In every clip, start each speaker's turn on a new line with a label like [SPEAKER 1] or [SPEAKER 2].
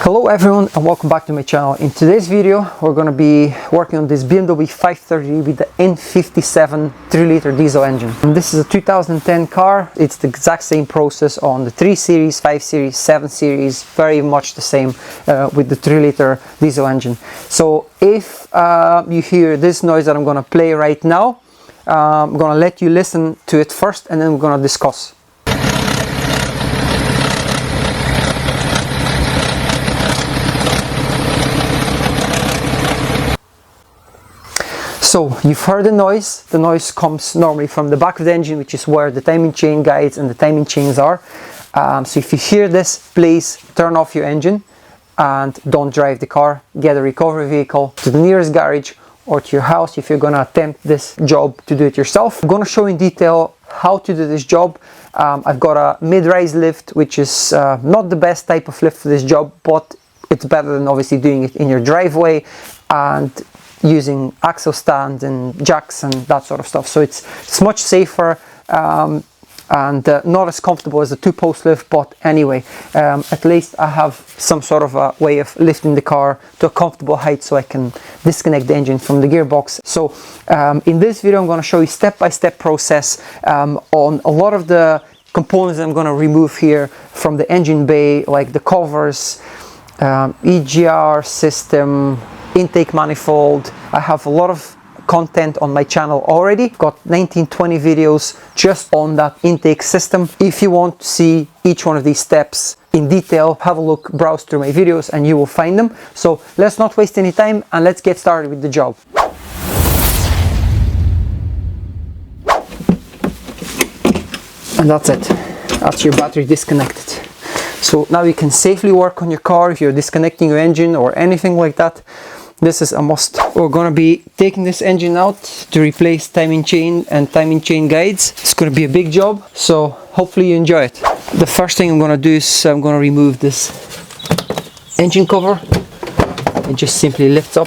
[SPEAKER 1] Hello everyone and welcome back to my channel. In today's video we're going to be working on this BMW 530d with the N57 3-liter diesel engine. And this is a 2010 car. It's the exact same process on the 3 Series, 5 Series, 7 Series, very much the same with the 3-liter diesel engine. So if you hear this noise that I'm going to play right now, I'm going to let you listen to it first and then we're going to discuss. So you've heard the noise. The noise comes normally from the back of the engine, which is where the timing chain guides and the timing chains are. So if you hear this, please turn off your engine and don't drive the car. Get a recovery vehicle to the nearest garage or to your house if you're going to attempt this job to do it yourself. I'm going to show in detail how to do this job. I've got a mid-rise lift, which is not the best type of lift for this job, but it's better than obviously doing it in your driveway and using axle stands and jacks and that sort of stuff. So it's much safer and not as comfortable as a 2-post lift, but anyway, at least I have some sort of a way of lifting the car to a comfortable height so I can disconnect the engine from the gearbox. So in this video I'm going to show you step-by-step process on a lot of the components that I'm going to remove here from the engine bay, like the covers, EGR system, intake manifold. I have a lot of content on my channel already. Got 19-20 videos just on that intake system. If you want to see each one of these steps in detail, have a look, browse through my videos and you will find them. So let's not waste any time and let's get started with the job. And that's it. That's your battery disconnected. So now you can safely work on your car if you're disconnecting your engine or anything like that. This is a must. We're going to be taking this engine out to replace timing chain and timing chain guides. It's going to be a big job, so hopefully you enjoy it. The first thing I'm going to do is I'm going to remove this engine cover. It just simply lifts up.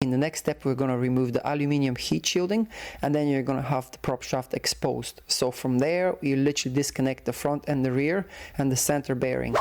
[SPEAKER 1] in the next step we're going to remove the aluminium heat shielding, and then you're going to have the prop shaft exposed. So from there you literally disconnect the front and the rear and the center bearing.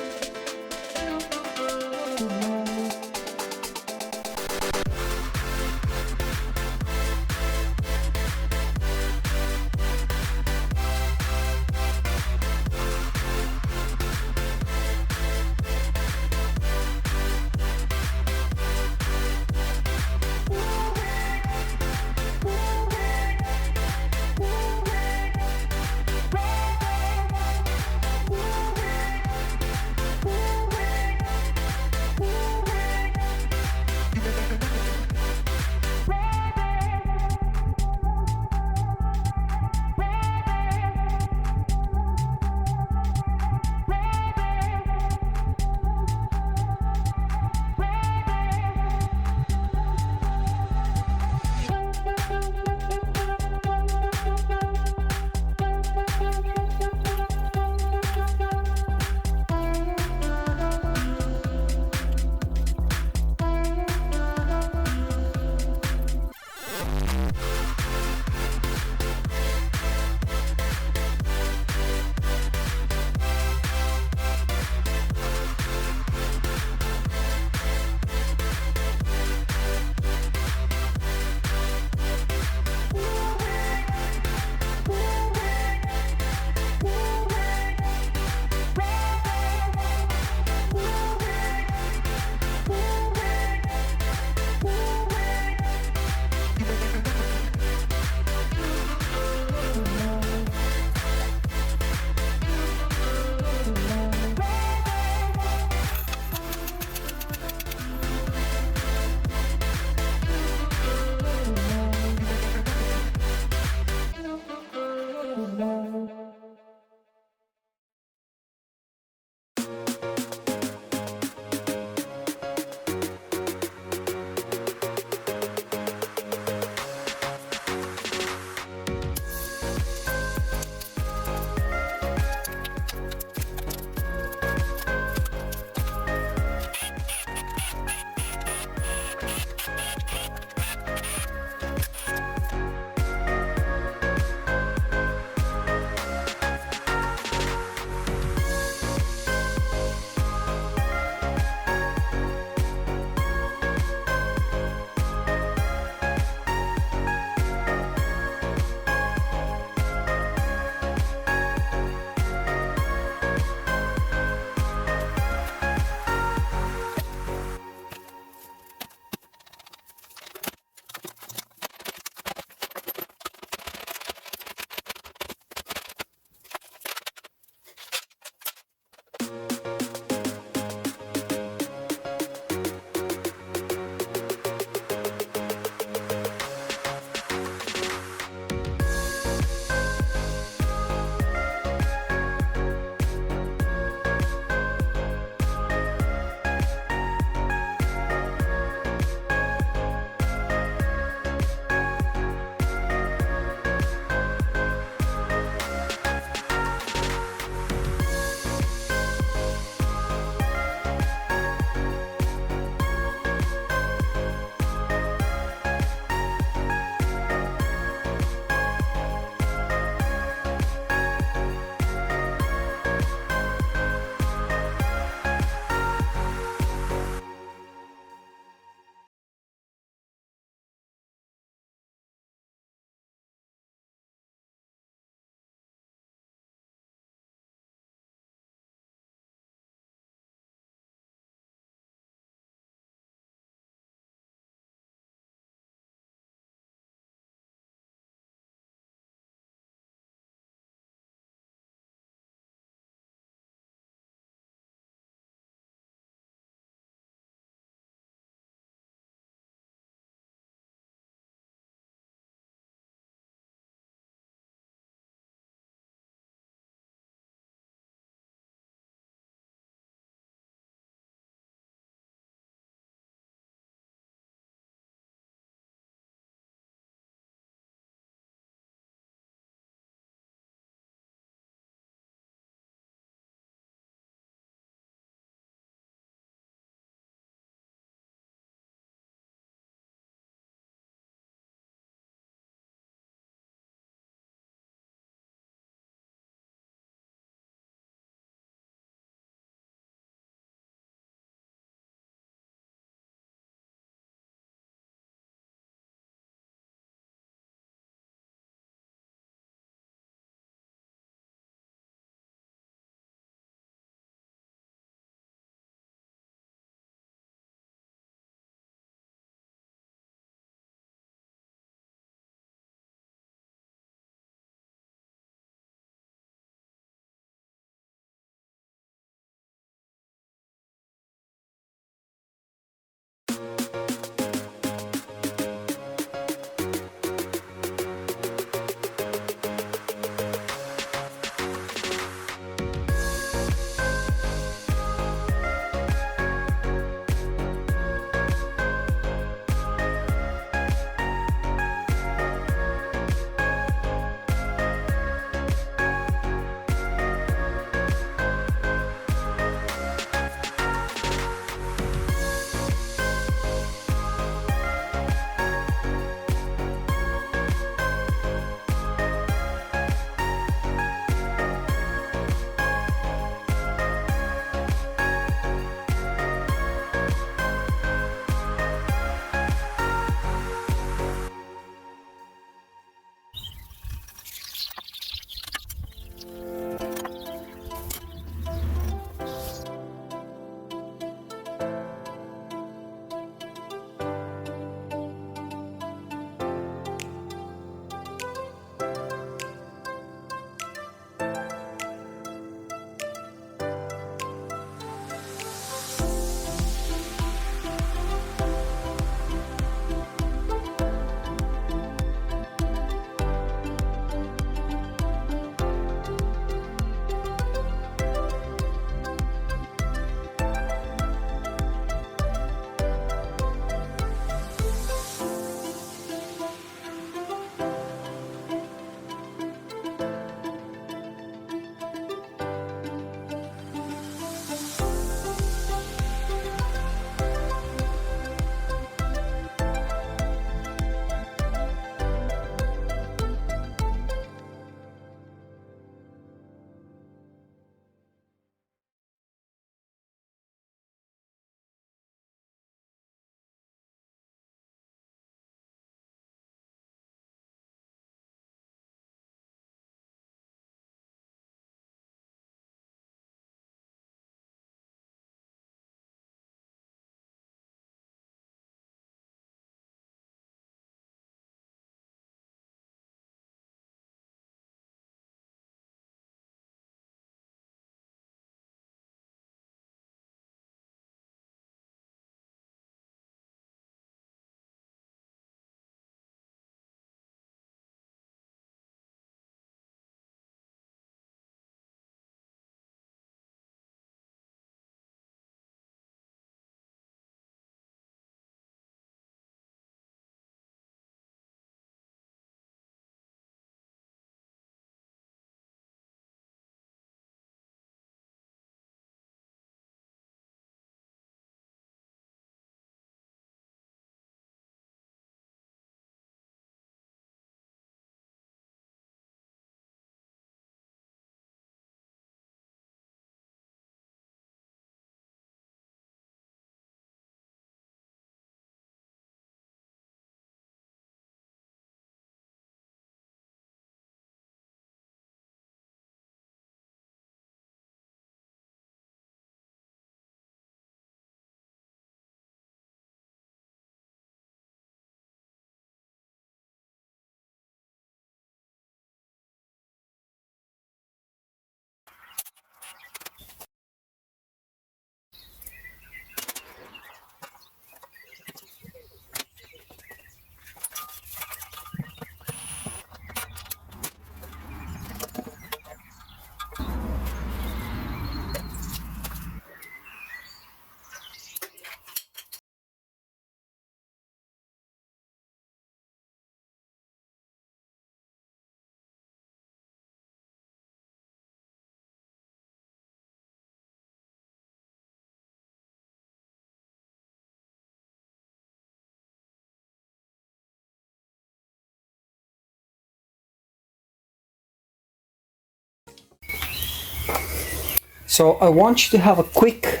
[SPEAKER 1] So I want you to have a quick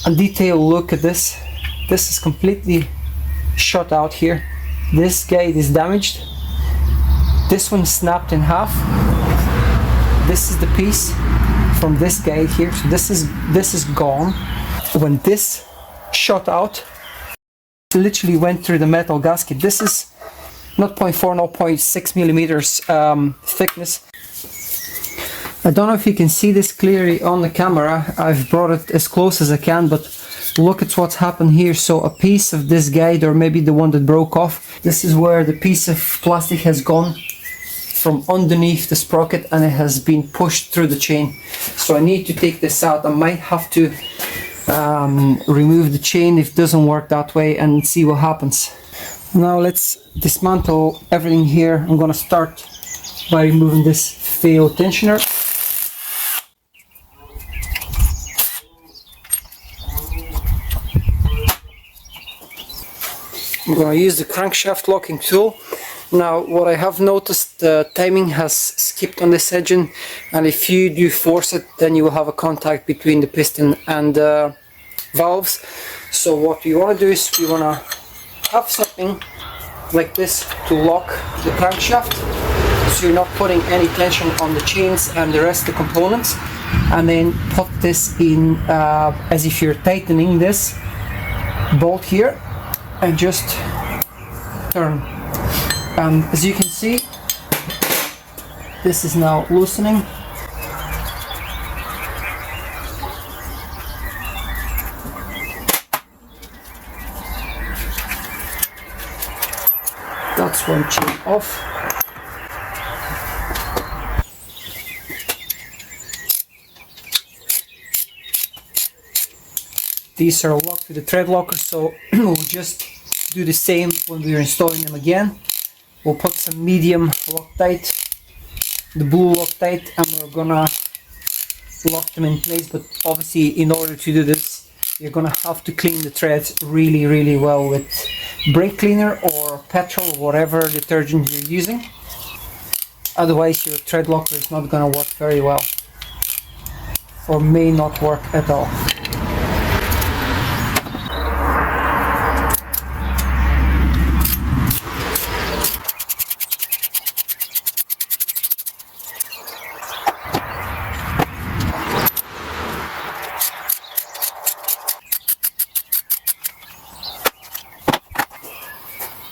[SPEAKER 1] and detailed look at this. This is completely shot out here. This guide is damaged. This one snapped in half. This is the piece from this guide here. So this is gone. When this shot out, it literally went through the metal gasket. This is 0.4, 0.6 millimeters thickness. I don't know if you can see this clearly on the camera. I've brought it as close as I can, but look at what's happened here. So a piece of this guide, or maybe the one that broke off, this is where the piece of plastic has gone from underneath the sprocket and it has been pushed through the chain. So I need to take this out. I might have to remove the chain if it doesn't work that way and see what happens. Now let's dismantle everything here. I'm gonna start by removing this failed tensioner. I'm going to use the crankshaft locking tool. Now what I have noticed, the timing has skipped on this engine, and if you do force it, then you will have a contact between the piston and the valves. So what we want to do is we want to have something like this to lock the crankshaft, so you're not putting any tension on the chains and the rest of the components, and then put this in as if you're tightening this bolt here, and just turn. As you can see, this is now loosening. That's one chain off. These are locked with the thread locker, so we'll just do the same when we're installing them again. We'll put some medium Loctite, the blue Loctite, and we're gonna lock them in place. But obviously, in order to do this, you're gonna have to clean the threads really well with brake cleaner or petrol or whatever detergent you're using. Otherwise, your thread locker is not gonna work very well, or may not work at all.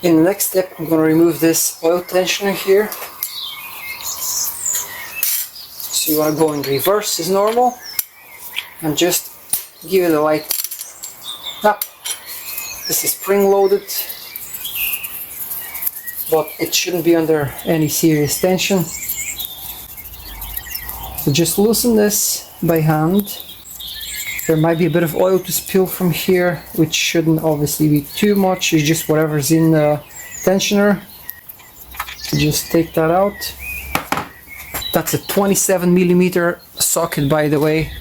[SPEAKER 1] In the next step, I'm going to remove this oil tensioner here. So you want to go in reverse as normal and just give it a light tap. This is spring loaded, but it shouldn't be under any serious tension. So just loosen this by hand. There might be a bit of oil to spill from here, which shouldn't obviously be too much. It's just whatever's in the tensioner. Just take that out. That's a 27 millimeter socket, by the way.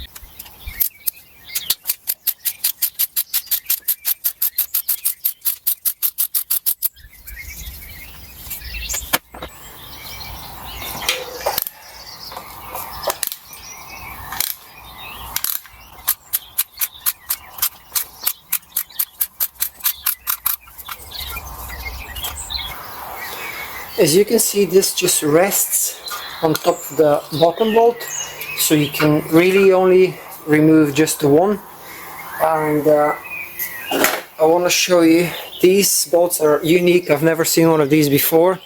[SPEAKER 1] As you can see, this just rests on top of the bottom bolt, so you can really only remove just the one. And I want to show you, these bolts are unique. I've never seen one of these before,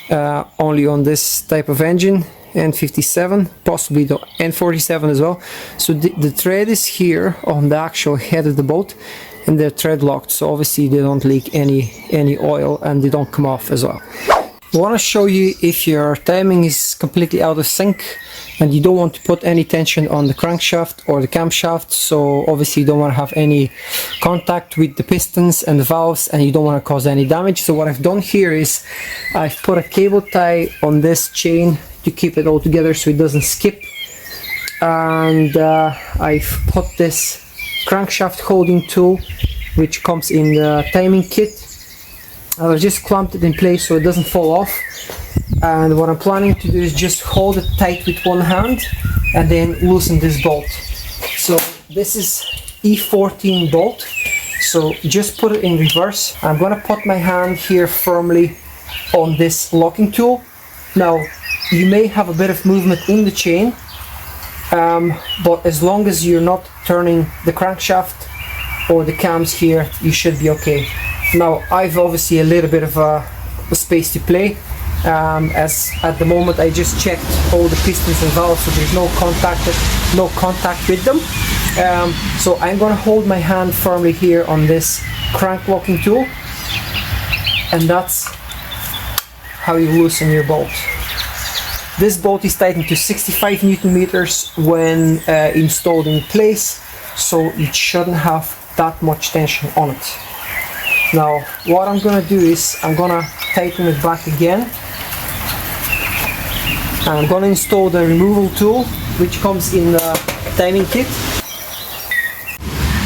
[SPEAKER 1] only on this type of engine, N57, possibly the N47 as well. So the thread is here on the actual head of the bolt, and they're thread locked, so obviously they don't leak any oil, and they don't come off as well. I want to show you if your timing is completely out of sync and you don't want to put any tension on the crankshaft or the camshaft, so obviously you don't want to have any contact with the pistons and the valves, and you don't want to cause any damage. So what I've done here is I've put a cable tie on this chain to keep it all together so it doesn't skip, and I've put this crankshaft holding tool which comes in the timing kit. I've just clamped it in place so it doesn't fall off, and what I'm planning to do is just hold it tight with one hand and then loosen this bolt. So this is E14 bolt, so just put it in reverse. I'm gonna put my hand here firmly on this locking tool. Now you may have a bit of movement in the chain, but as long as you're not turning the crankshaft or the cams here, you should be okay. Now I've obviously a little bit of a space to play, as at the moment I just checked all the pistons and valves, so there's no contact with them. So I'm gonna hold my hand firmly here on this crank locking tool, and that's how you loosen your bolt. This bolt is tightened to 65 Newton meters when installed in place, so it shouldn't have that much tension on it. Now what I'm gonna do is I'm gonna tighten it back again, and I'm gonna install the removal tool which comes in the timing kit.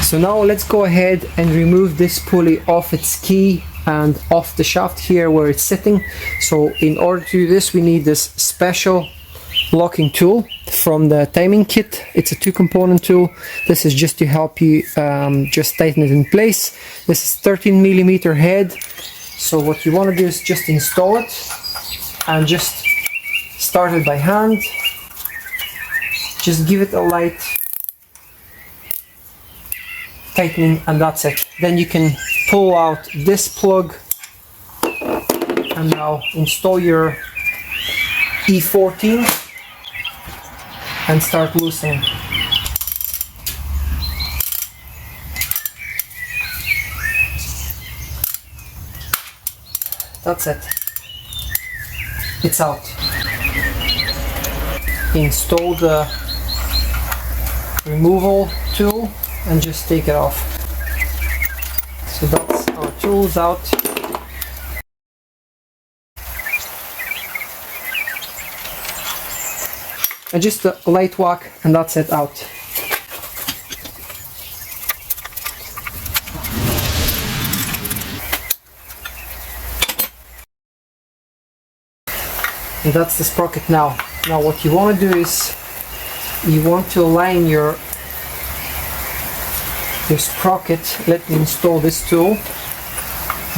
[SPEAKER 1] So now let's go ahead and remove this pulley off its key and off the shaft here where it's sitting. So in order to do this, we need this special locking tool from the timing kit. It's a 2-component tool. This is just to help you just tighten it in place. This is 13mm head. So what you want to do is just install it and just start it by hand. Just give it a light tightening, and that's it. Then you can pull out this plug and now install your E14 and start loosening. That's it. It's out. Install the removal tool and just take it off. So that's our tools out. And just a light whack, and that's it out. And that's the sprocket now. Now what you want to do is you want to align your sprocket. Let me install this tool.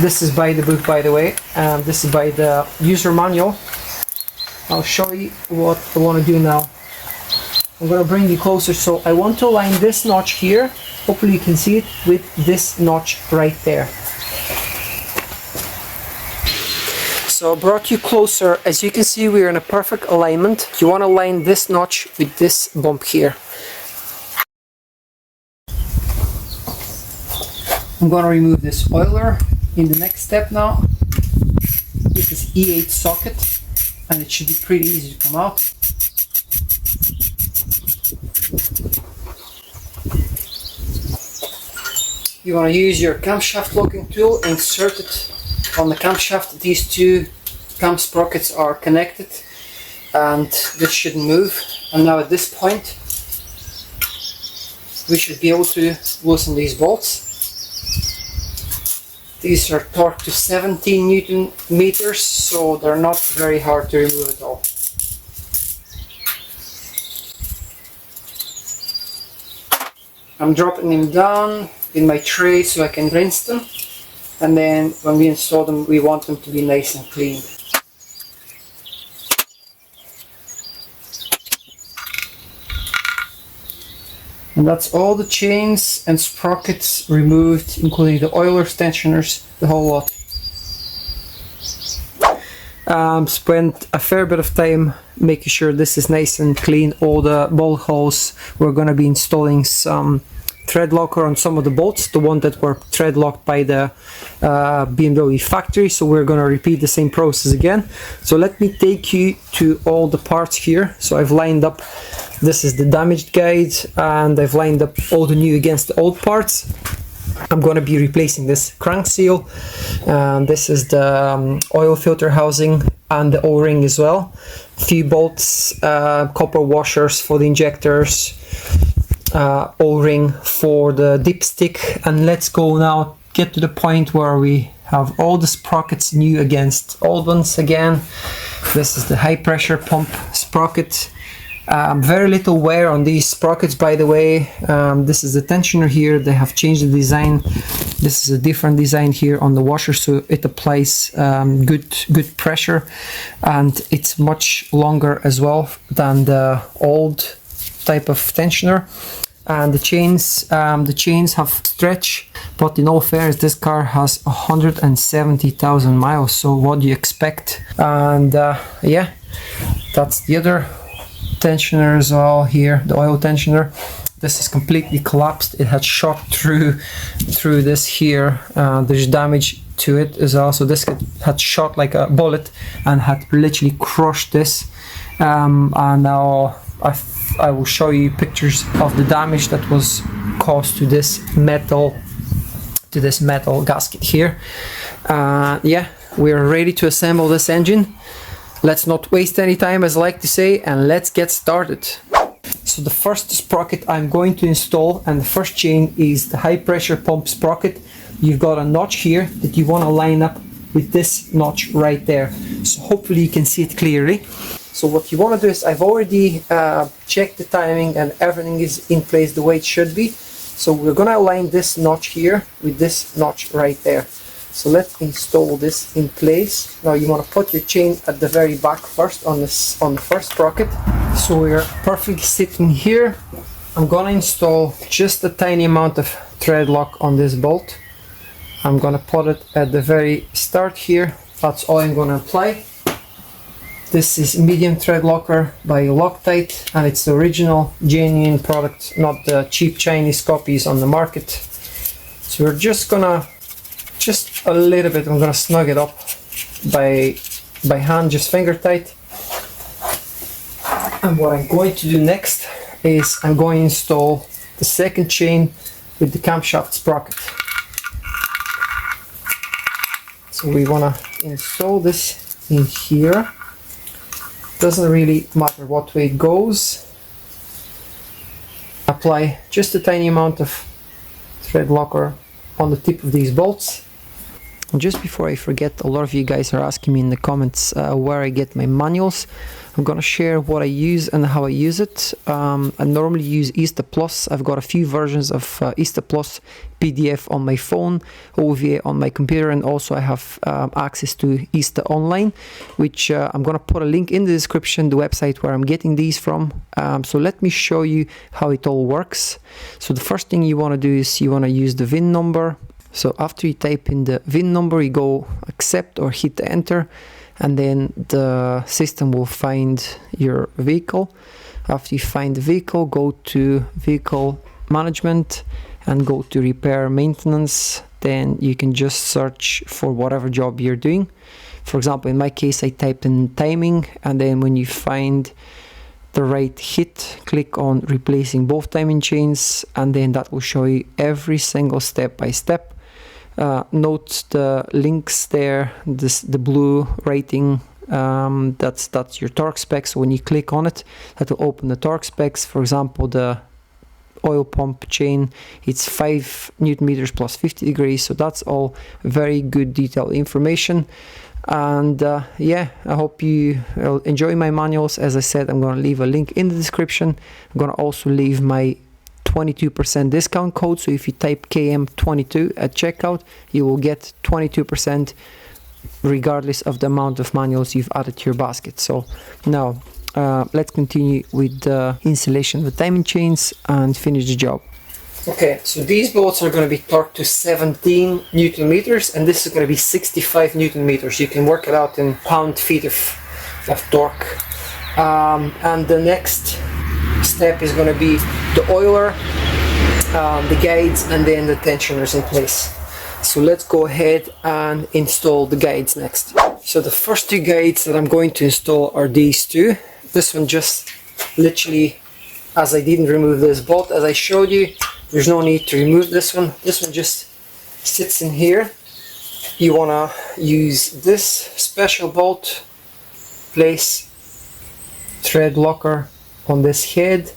[SPEAKER 1] This is by the book, by the way, and this is by the user manual. I'll show you what I want to do now. I'm going to bring you closer. So I want to align this notch here, hopefully you can see it, with this notch right there. So I brought you closer. As you can see, we're in a perfect alignment. You want to align this notch with this bump here. I'm going to remove this oiler in the next step now. This is E8 socket, and it should be pretty easy to come out. You want to use your camshaft locking tool, insert it on the camshaft. These two cam sprockets are connected and this shouldn't move. And now at this point we should be able to loosen these bolts. These are torqued to 17 Newton meters, so they're not very hard to remove at all. I'm dropping them down in my tray so I can rinse them, and then when we install them we want them to be nice and clean. And that's all the chains and sprockets removed, including the oilers, tensioners, the whole lot. Spent a fair bit of time making sure this is nice and clean, all the bolt holes. We're going to be installing some thread locker on some of the bolts, the one that were thread locked by the BMW factory, so we're going to repeat the same process again. So let me take you to all the parts here. So I've lined up, this is the damaged guide, and I've lined up all the new against the old parts. I'm going to be replacing this crank seal, and this is the oil filter housing and the O-ring as well. A few bolts, copper washers for the injectors, O-ring for the dipstick, and let's go now get to the point where we have all the sprockets new against old ones again. This is the high pressure pump sprocket, Very little wear on these sprockets, by the way. This is the tensioner here. They have changed the design. This is a different design here on the washer, so it applies good pressure, and it's much longer as well than the old type of tensioner. And the chains have stretch, but in all fairness, this car has 170,000 miles. So what do you expect? And yeah, that's the other tensioner as well here, the oil tensioner. This is completely collapsed. It had shot through this here. There's damage to it as well. So this had shot like a bullet and had literally crushed this. And now I will show you pictures of the damage that was caused to this metal gasket here. Yeah, we're ready to assemble this engine. Let's not waste any time, as I like to say, and let's get started. So the first sprocket I'm going to install, and the first chain, is the high pressure pump sprocket. You've got a notch here that you want to line up with this notch right there. So hopefully you can see it clearly. So what you want to do is, I've already checked the timing and everything is in place the way it should be. So we're going to align this notch here with this notch right there. So let's install this in place. Now you want to put your chain at the very back first on the first sprocket. So we're perfectly sitting here. I'm going to install just a tiny amount of thread lock on this bolt. I'm going to put it at the very start here. That's all I'm going to apply. This is medium thread locker by Loctite, and it's the original genuine product, not the cheap Chinese copies on the market. So we're just gonna, just a little bit, I'm gonna snug it up by hand, just finger tight. And what I'm going to do next is I'm going to install the second chain with the camshaft sprocket. So we want to install this in here. Doesn't really matter what way it goes. Apply just a tiny amount of thread locker on the tip of these bolts. And just before I forget, a lot of you guys are asking me in the comments where I get my manuals. I'm gonna share what I use and how I use it. I normally use Easter Plus. I've got a few versions of Easter Plus PDF on my phone, OVA on my computer, and also I have access to Easter Online, which I'm gonna put a link in the description, the website where I'm getting these from. So let me show you how it all works. So the first thing you wanna do is you wanna use the VIN number. So after you type in the VIN number, you go accept or hit enter, and then the system will find your vehicle. After you find the vehicle, go to vehicle management and go to repair maintenance. Then you can just search for whatever job you're doing. For example, in my case, I typed in timing, and then when you find the right hit, click on replacing both timing chains, and then that will show you every single step by step. Note the links there, the blue rating, that's your torque specs. So when you click on it, that will open the torque specs. For example, the oil pump chain, it's 5 Newton meters plus 50 degrees. So that's all very good detailed information. And yeah, I hope you enjoy my manuals. As I said, I'm going to leave a link in the description. I'm going to also leave my 22% discount code. So if you type KM22 at checkout, you will get 22% regardless of the amount of manuals you've added to your basket. So now let's continue with the installation of the timing chains and finish the job. Okay, so these bolts are going to be torqued to 17 Newton meters, and this is going to be 65 Newton meters. You can work it out in pound-feet of torque. And the next step is going to be the oiler, the guides, and then the tensioners in place. So let's go ahead and install the guides next. So the first two guides that I'm going to install are these two. This one just literally, as I didn't remove this bolt as I showed you, there's no need to remove this one. This one just sits in here. You want to use this special bolt, place thread locker on this head,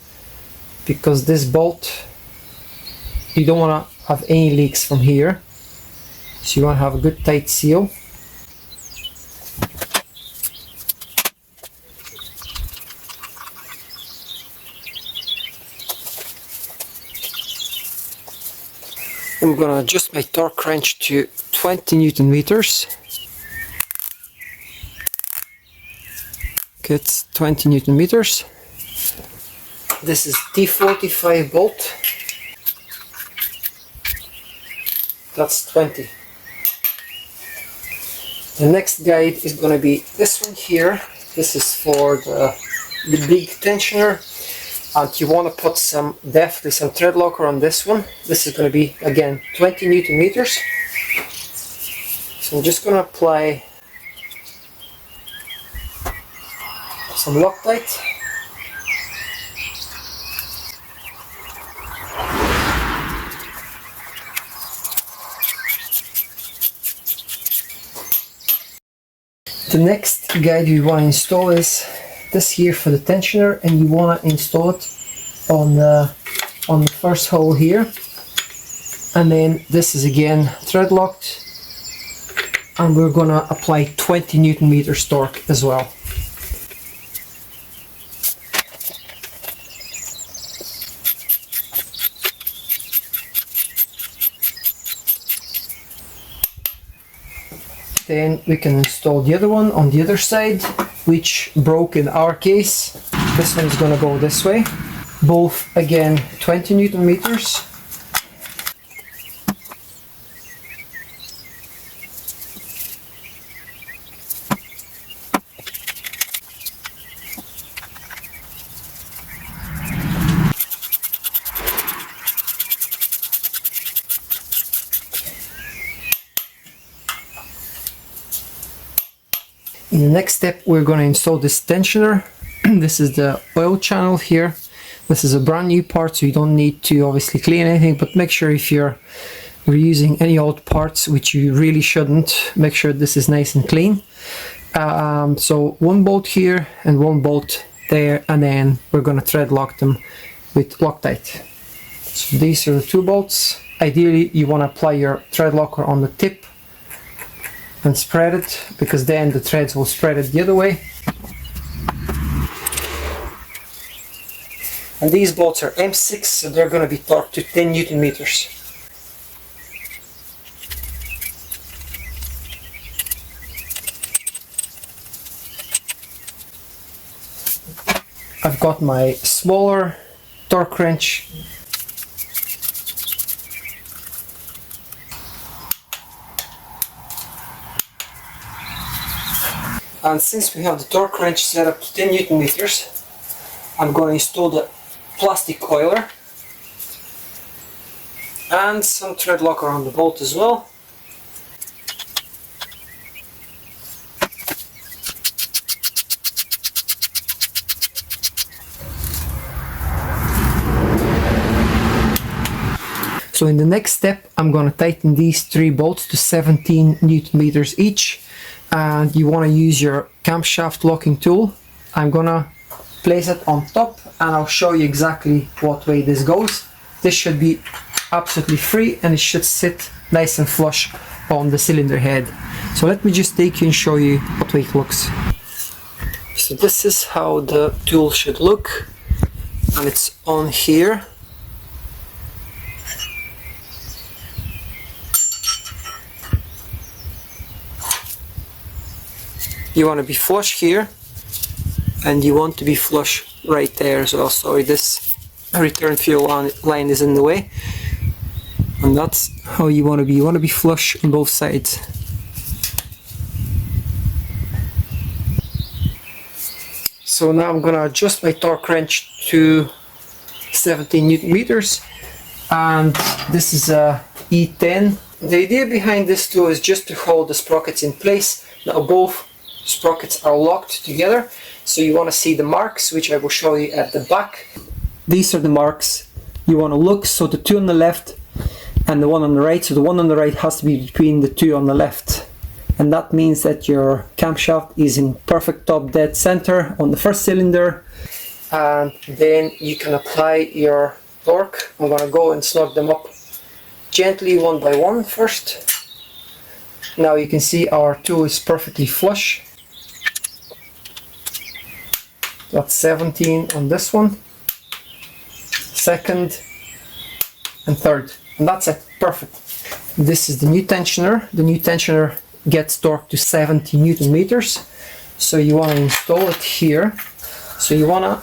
[SPEAKER 1] because this bolt, you don't want to have any leaks from here, so you want to have a good tight seal. I'm gonna adjust my torque wrench to 20 Newton meters. Okay, it's 20 Newton meters. This is T45 bolt. That's 20. The next guide is gonna be this one here. This is for the big tensioner. And you want to put definitely some thread locker on this one. This is going to be again 20 Newton meters. So I'm just going to apply some Loctite. The next guide you want to install is this here for the tensioner, and you want to install it on the first hole here, and then this is again thread locked, and we're gonna apply 20 Newton meters torque as well. Then we can install the other one on the other side, which broke in our case. This one's gonna go this way. Both again 20 Newton meters. In the next step, we're going to install this tensioner. This is the oil channel here. This is a brand new part, so you don't need to obviously clean anything, but make sure if you're reusing any old parts, which you really shouldn't, make sure this is nice and clean. So one bolt here and one bolt there, and then we're going to thread lock them with Loctite. So these are the two bolts. Ideally, you want to apply your thread locker on the tip and spread it, because then the threads will spread it the other way. And these bolts are M6, so they're going to be torqued to 10 Newton meters. I've got my smaller torque wrench. And since we have the torque wrench set up to 10 Newton meters, I'm going to install the plastic oiler and some thread locker on the bolt as well. So in the next step, I'm going to tighten these three bolts to 17 Newton meters each. And you want to use your camshaft locking tool. I'm gonna place it on top, and I'll show you exactly what way this goes. This should be absolutely free, and it should sit nice and flush on the cylinder head. So let me just take you and show you what way it looks. So this is how the tool should look, and it's on here. You want to be flush here, and you want to be flush right there as well. Sorry, this return fuel line is in the way, and that's how you want to be. You want to be flush on both sides. So now I'm going to adjust my torque wrench to 17 Newton meters, and this is a E10. The idea behind this tool is just to hold the sprockets in place. Now both sprockets are locked together, so you want to see the marks, which I will show you at the back. These are the marks. You want to look, so the two on the left and the one on the right, so the one on the right has to be between the two on the left, and that means that your camshaft is in perfect top dead center on the first cylinder. And then you can apply your torque. I'm going to go and snug them up gently one by one first. Now you can see our tool is perfectly flush. That's 17 on this one, second and third. And that's it, perfect. This is the new tensioner. The new tensioner gets torqued to 70 Newton meters. So you want to install it here. So you want to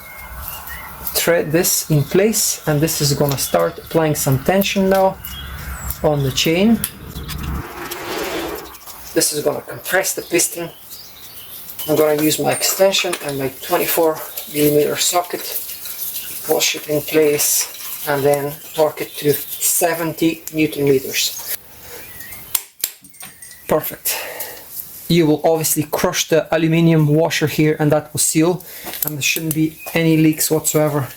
[SPEAKER 1] thread this in place, and this is going to start applying some tension now on the chain. This is going to compress the piston. I'm going to use my extension and my 24mm socket, wash it in place, and then torque it to 70 Newton meters. Perfect. You will obviously crush the aluminium washer here, and that will seal, and there shouldn't be any leaks whatsoever.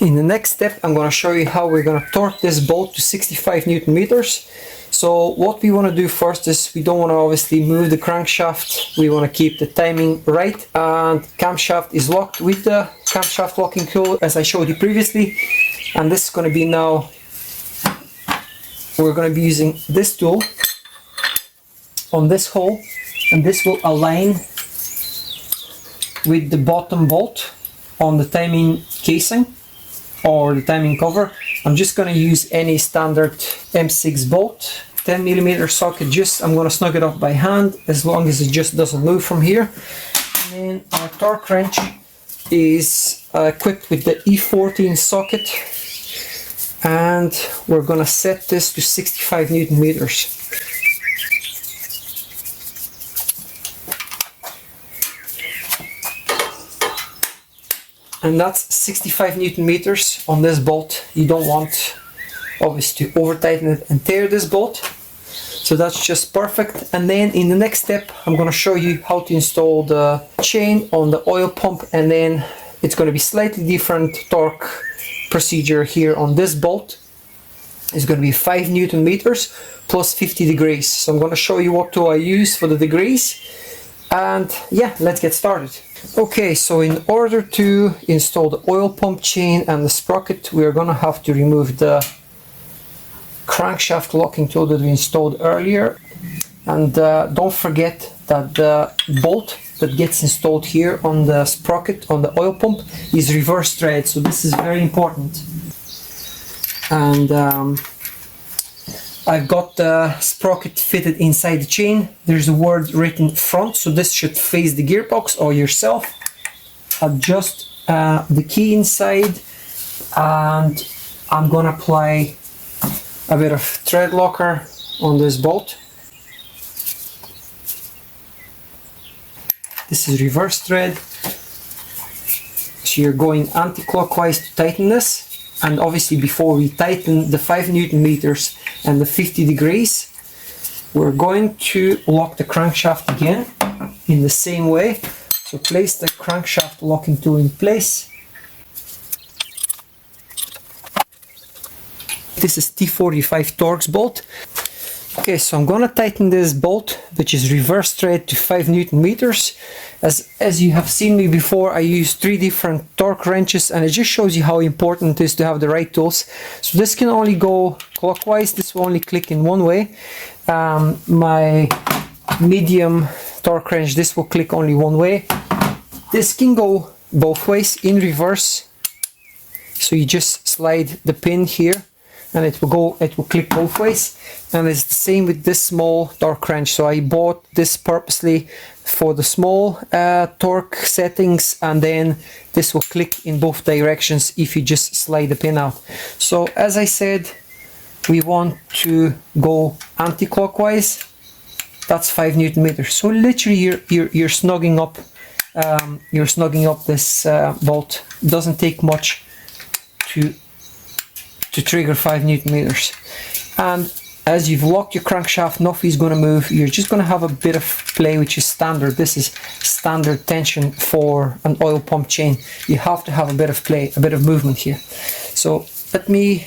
[SPEAKER 1] In the next step, I'm going to show you how we're going to torque this bolt to 65 Newton meters. So what we want to do first is we don't want to obviously move the crankshaft. We want to keep the timing right, and camshaft is locked with the camshaft locking tool as I showed you previously. And this is going to be now, we're going to be using this tool on this hole, and this will align with the bottom bolt on the timing casing or the timing cover. I'm just going to use any standard M6 bolt, 10mm socket. Just I'm going to snug it up by hand as long as it just doesn't move from here. And then our torque wrench is equipped with the E14 socket, and we're going to set this to 65 Newton meters. And that's 65 Newton meters on this bolt. You don't want obviously to over tighten it and tear this bolt. So that's just perfect. And then in the next step, I'm going to show you how to install the chain on the oil pump, and then it's going to be slightly different torque procedure here on this bolt. It's going to be 5 Newton meters plus 50 degrees. So I'm going to show you what tool I use for the degrees. And yeah, let's get started. Okay, so in order to install the oil pump chain and the sprocket, we are going to have to remove the crankshaft locking tool that we installed earlier. And don't forget that the bolt that gets installed here on the sprocket on the oil pump is reverse thread, so this is very important. And I've got the sprocket fitted inside the chain. There's a word written front, so this should face the gearbox or yourself. Adjust the key inside, and I'm gonna apply a bit of thread locker on this bolt. This is reverse thread, so you're going anti-clockwise to tighten this. And obviously before we tighten the 5 Newton meters and the 50 degrees, we're going to lock the crankshaft again in the same way. So place the crankshaft locking tool in place. This is T45 Torx bolt. Okay, so I'm gonna tighten this bolt, which is reverse thread, to 5 Newton meters. As you have seen me before, I use 3 different torque wrenches, and it just shows you how important it is to have the right tools. So this can only go clockwise, this will only click in one way. My medium torque wrench, this will click only one way. This can go both ways in reverse. So you just slide the pin here, and it will click both ways. And it's the same with this small torque wrench. So I bought this purposely for the small torque settings, and then this will click in both directions if you just slide the pin out. So as I said, we want to go anti-clockwise. That's 5 Newton meters. So literally you're snugging up this bolt. It doesn't take much to trigger 5 Newton meters. And as you've locked your crankshaft, nothing's going to move. You're just going to have a bit of play, which is standard. This is standard tension for an oil pump chain. You have to have a bit of play, a bit of movement here. So let me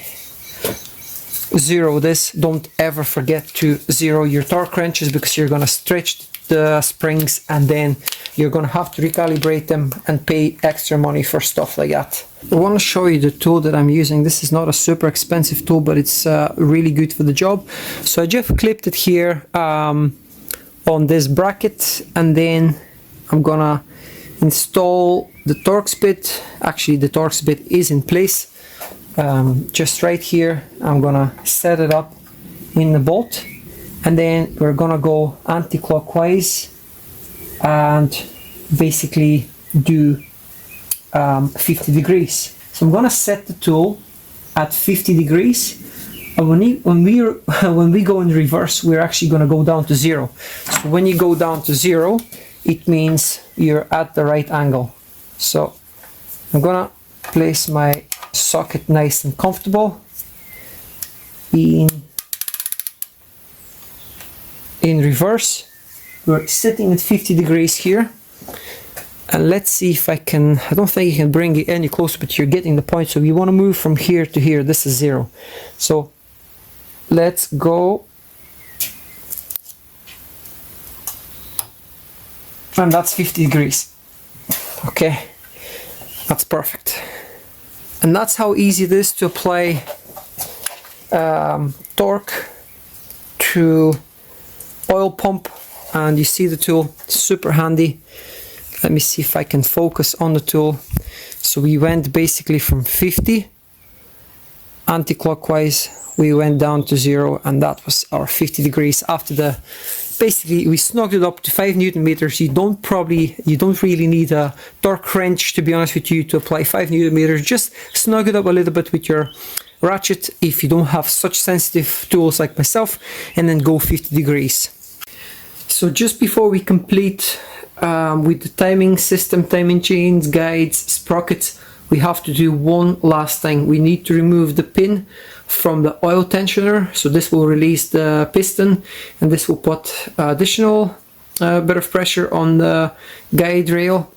[SPEAKER 1] zero this. Don't ever forget to zero your torque wrenches, because you're going to stretch the springs, and then you're going to have to recalibrate them and pay extra money for stuff like that. I want to show you the tool that I'm using. This is not a super expensive tool, but it's really good for the job. So I just clipped it here on this bracket, and then I'm gonna install the Torx bit. Actually, the Torx bit is in place. just right here. I'm gonna set it up in the bolt, and then we're gonna go anti-clockwise and basically do 50 degrees. So I'm gonna set the tool at 50 degrees, and when we go in reverse, we're actually gonna go down to 0. So when you go down to 0, it means you're at the right angle. So I'm gonna place my socket nice and comfortable in reverse. We're sitting at 50 degrees here, and let's see if I don't think I can bring it any closer, but you're getting the point. So we want to move from here to here. This is 0. So let's go, and that's 50 degrees. Okay, that's perfect. And that's how easy it is to apply torque to oil pump. And you see the tool, super handy. Let me see if I can focus on the tool. So we went basically from 50 anti-clockwise, we went down to 0, and that was our 50 degrees. After basically we snugged it up to 5 Newton meters. You don't really need a torque wrench, to be honest with you, to apply 5 Newton meters. Just snug it up a little bit with your ratchet if you don't have such sensitive tools like myself, and then go 50 degrees. So just before we complete with the timing system, timing chains, guides, sprockets, we have to do one last thing. We need to remove the pin from the oil tensioner. So this will release the piston, and this will put additional bit of pressure on the guide rail.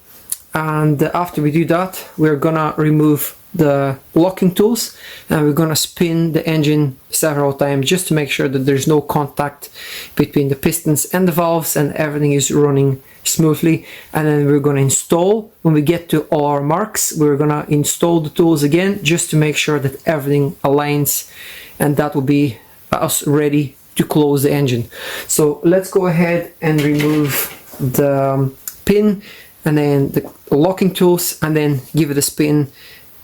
[SPEAKER 1] And after we do that, we're gonna remove the locking tools, and we're gonna spin the engine several times just to make sure that there's no contact between the pistons and the valves, and everything is running smoothly. And then we're gonna install, when we get to our marks, we're gonna install the tools again just to make sure that everything aligns, and that will be us ready to close the engine. So let's go ahead and remove the pin and then the locking tools, and then give it a spin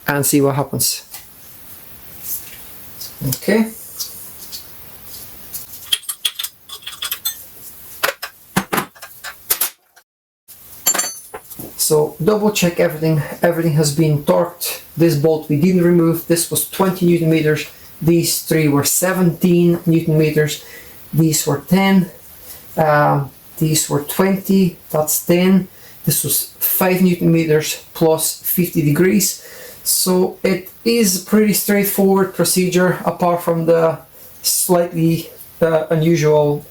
[SPEAKER 1] and see what happens. Okay. So double check everything. Everything has been torqued. This bolt we didn't remove. This was 20 Newton meters. These three were 17 Newton meters. These were 10. These were 20. That's 10. This was 5 Newton meters plus 50 degrees. So it is a pretty straightforward procedure, apart from the slightly unusual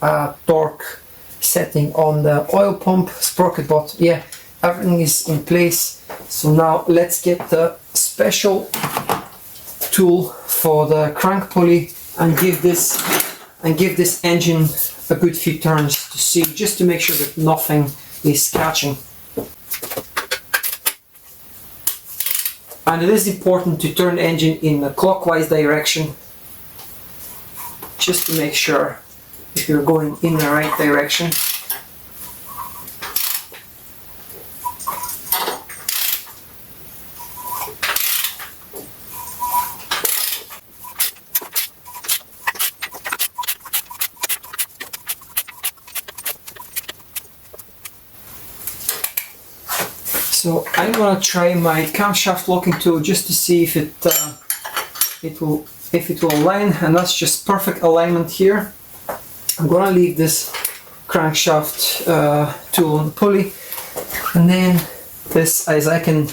[SPEAKER 1] torque setting on the oil pump sprocket, but yeah, everything is in place. So now let's get the special tool for the crank pulley and give this engine a good few turns to see, just to make sure that nothing is catching. And it is important to turn the engine in a clockwise direction, just to make sure if you're going in the right direction. So I'm gonna try my camshaft locking tool just to see if it will align, and that's just perfect alignment here. I'm gonna leave this crankshaft tool on the pulley, and then this, as I can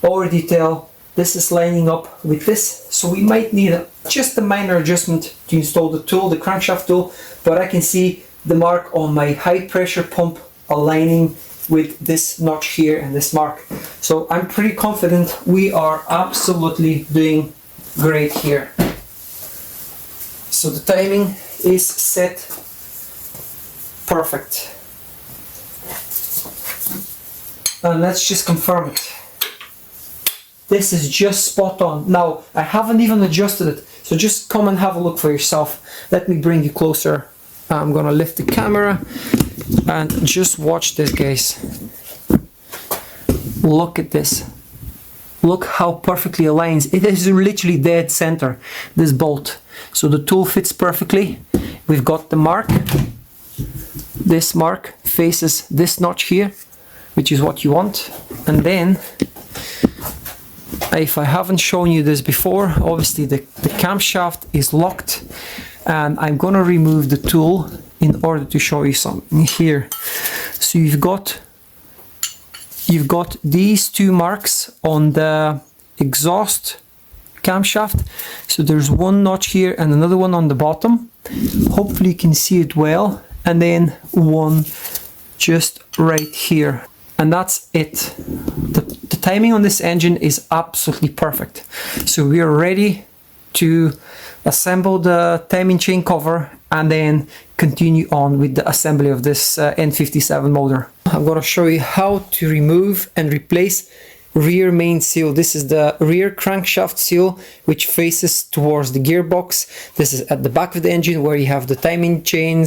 [SPEAKER 1] already tell, this is lining up with this. So we might need just a minor adjustment to install the tool, the crankshaft tool, but I can see the mark on my high pressure pump aligning with this notch here and this mark. So I'm pretty confident we are absolutely doing great here. So the timing is set perfect. And let's just confirm it. This is just spot on. Now, I haven't even adjusted it, so just come and have a look for yourself. Let me bring you closer. I'm gonna lift the camera and just watch this, guys. Look at this. look how perfectly aligns. It is literally dead center, this bolt. So the tool fits perfectly. We've got the mark. This mark faces this notch here, which is what you want. And then, if I haven't shown you this before, obviously the camshaft is locked, and I'm gonna remove the tool in order to show you something here. So you've got these two marks on the exhaust camshaft. So there's one notch here and another one on the bottom. Hopefully you can see it well. And then one just right here. And that's it. The timing on this engine is absolutely perfect. So we are ready to assemble the timing chain cover and then continue on with the assembly of this N57 motor. I'm going to show you how to remove and replace rear main seal. This is the rear crankshaft seal, which faces towards the gearbox. This is at the back of the engine where you have the timing chain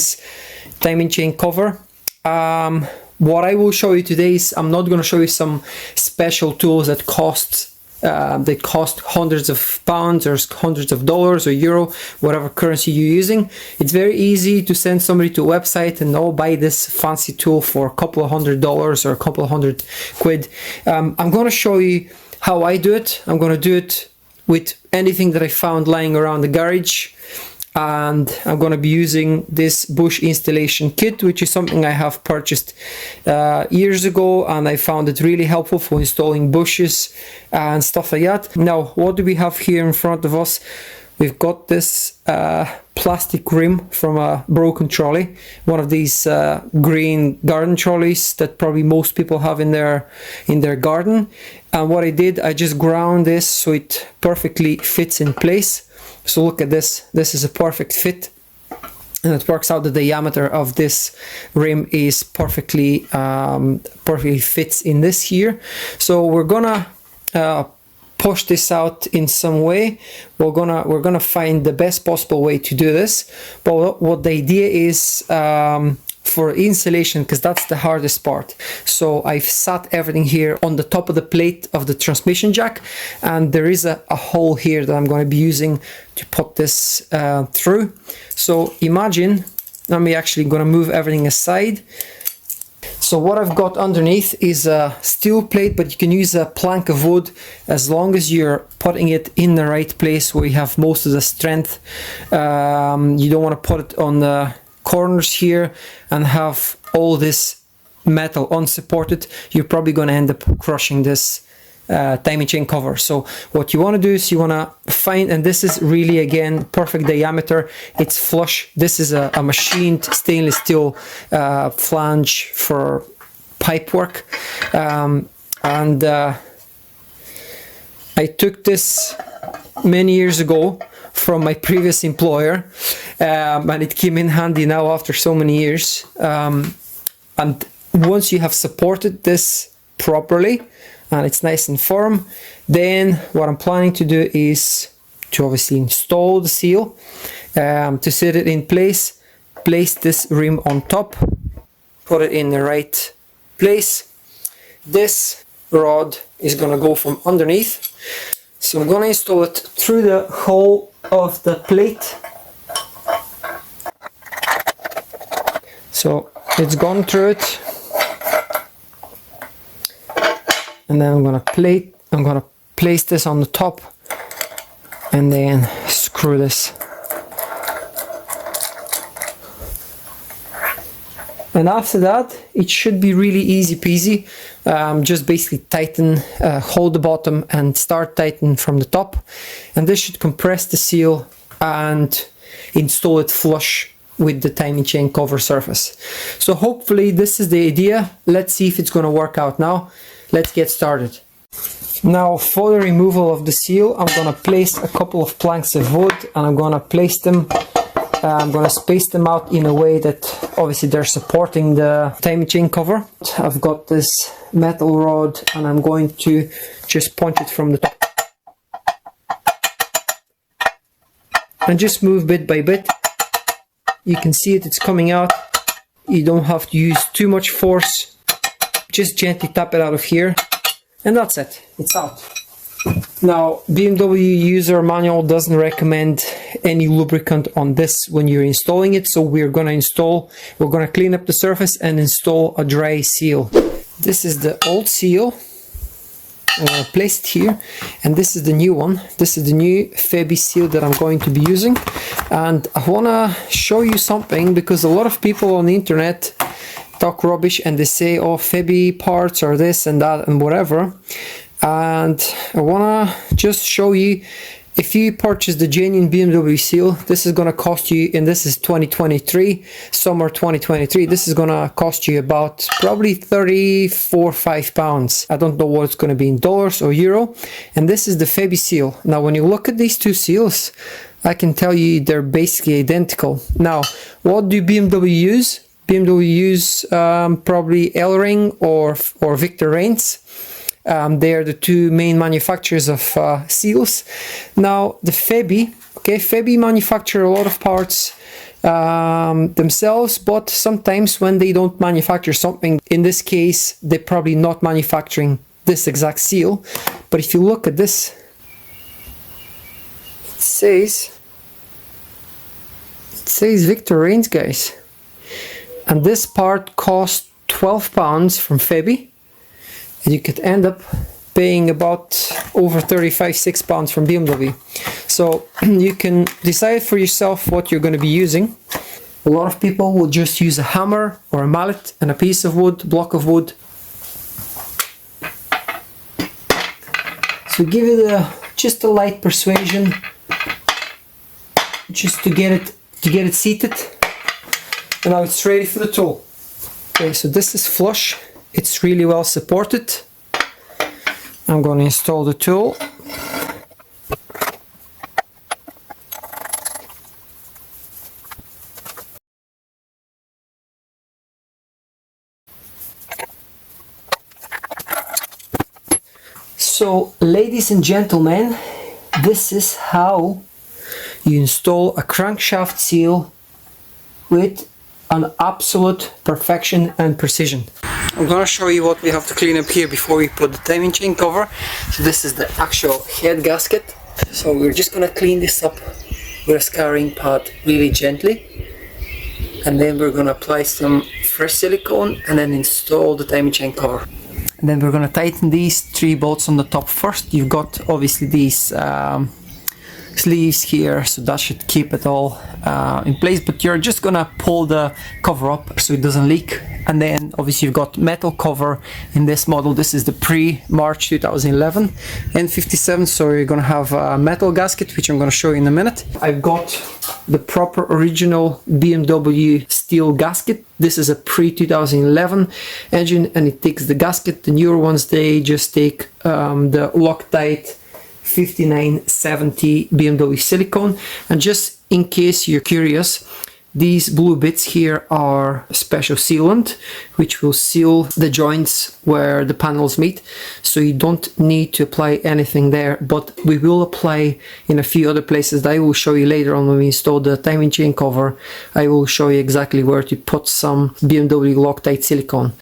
[SPEAKER 1] cover. What I will show you today is, I'm not going to show you some special tools that cost hundreds of pounds or hundreds of dollars or euro, whatever currency you're using. It's very easy to send somebody to a website and buy this fancy tool for a couple of $100 or a couple of £100. I'm going to show you how I do it. I'm going to do it with anything that I found lying around the garage. And I'm going to be using this bush installation kit, which is something I have purchased years ago, and I found it really helpful for installing bushes and stuff like that. Now, what do we have here in front of us? We've got this plastic rim from a broken trolley, one of these green garden trolleys that probably most people have in their garden. And what I did, I just ground this so it perfectly fits in place. So look at this. This is a perfect fit, and it works out the diameter of this rim is perfectly fits in this here. So we're gonna push this out in some way. We're gonna find the best possible way to do this. But what the idea is, for insulation, because that's the hardest part. So I've sat everything here on the top of the plate of the transmission jack, and there is a hole here that I'm going to be using to put this through. So imagine, I'm actually going to move everything aside. So what I've got underneath is a steel plate, but you can use a plank of wood as long as you're putting it in the right place where you have most of the strength. You don't want to put it on the corners here and have all this metal unsupported. You're probably going to end up crushing this timing chain cover. So what you want to do is you want to find, and this is really, again, perfect diameter. It's flush. This is a machined stainless steel flange for pipe work. I took this many years ago from my previous employer, and it came in handy now after so many years. And once you have supported this properly and it's nice and firm, then what I'm planning to do is to obviously install the seal, to set it in place, place this rim on top, put it in the right place. This rod is going to go from underneath, so I'm going to install it through the hole of the plate. So it's gone through it, and then I'm going to place this on the top and then screw this. And after that, it should be really easy peasy. Just basically tighten, hold the bottom and start tightening from the top. And this should compress the seal and install it flush with the timing chain cover surface. So hopefully this is the idea. Let's see if it's going to work out now. Let's get started. Now for the removal of the seal, I'm going to place a couple of planks of wood, and I'm going to place them, I'm going to space them out in a way that obviously they're supporting the timing chain cover. I've got this metal rod and I'm going to just punch it from the top. And just move bit by bit. You can see it's coming out. You don't have to use too much force. Just gently tap it out of here. And that's it. It's out. Now, BMW user manual doesn't recommend any lubricant on this when you're installing it, so we're gonna clean up the surface and install a dry seal. This is the old seal. I'm gonna place it here, and this is the new one. This is the new Febi seal that I'm going to be using, and I wanna show you something because a lot of people on the internet talk rubbish and they say, oh, Febi parts are this and that and whatever. And I wanna just show you, if you purchase the genuine BMW seal, this is gonna cost you, and this is 2023, summer 2023, this is gonna cost you about probably 34-5 pounds. I don't know what it's gonna be in dollars or euro. And this is the Febi seal. Now when you look at these two seals, I can tell you they're basically identical. Now, what do BMW use? BMW use probably L-Ring or Victor Reigns. They are the two main manufacturers of seals. Now the Febi, Febi manufacture a lot of parts themselves, but sometimes when they don't manufacture something, in this case they're probably not manufacturing this exact seal. But if you look at this, it says Victor Reigns, guys, and this part cost £12 from Febi. And you could end up paying about over 35-6 pounds from BMW. So you can decide for yourself what you're going to be using. A lot of people will just use a hammer or a mallet and a piece of wood, block of wood. So give it just a light persuasion, just to get it seated. And now it's ready for the tool. Okay, so this is flush. It's really well supported. I'm going to install the tool. So, ladies and gentlemen, this is how you install a crankshaft seal with an absolute perfection and precision. I'm gonna show you what we have to clean up here before we put the timing chain cover. So this is the actual head gasket. So we're just gonna clean this up with a scouring pad really gently. And then we're gonna apply some fresh silicone and then install the timing chain cover. And then we're gonna tighten these 3 bolts on the top first. You've got obviously these sleeves here, so that should keep it all in place, but you're just gonna pull the cover up so it doesn't leak. And then obviously you've got metal cover in this model. This is the pre-March 2011 N57, so you're gonna have a metal gasket, which I'm gonna show you in a minute. I've got the proper original BMW steel gasket. This is a pre-2011 engine and it takes the gasket. The newer ones, they just take the Loctite 5970 BMW silicone. And just in case you're curious, these blue bits here are special sealant, which will seal the joints where the panels meet, so you don't need to apply anything there, but we will apply in a few other places that I will show you later on when we install the timing chain cover. I will show you exactly where to put some BMW Loctite silicone.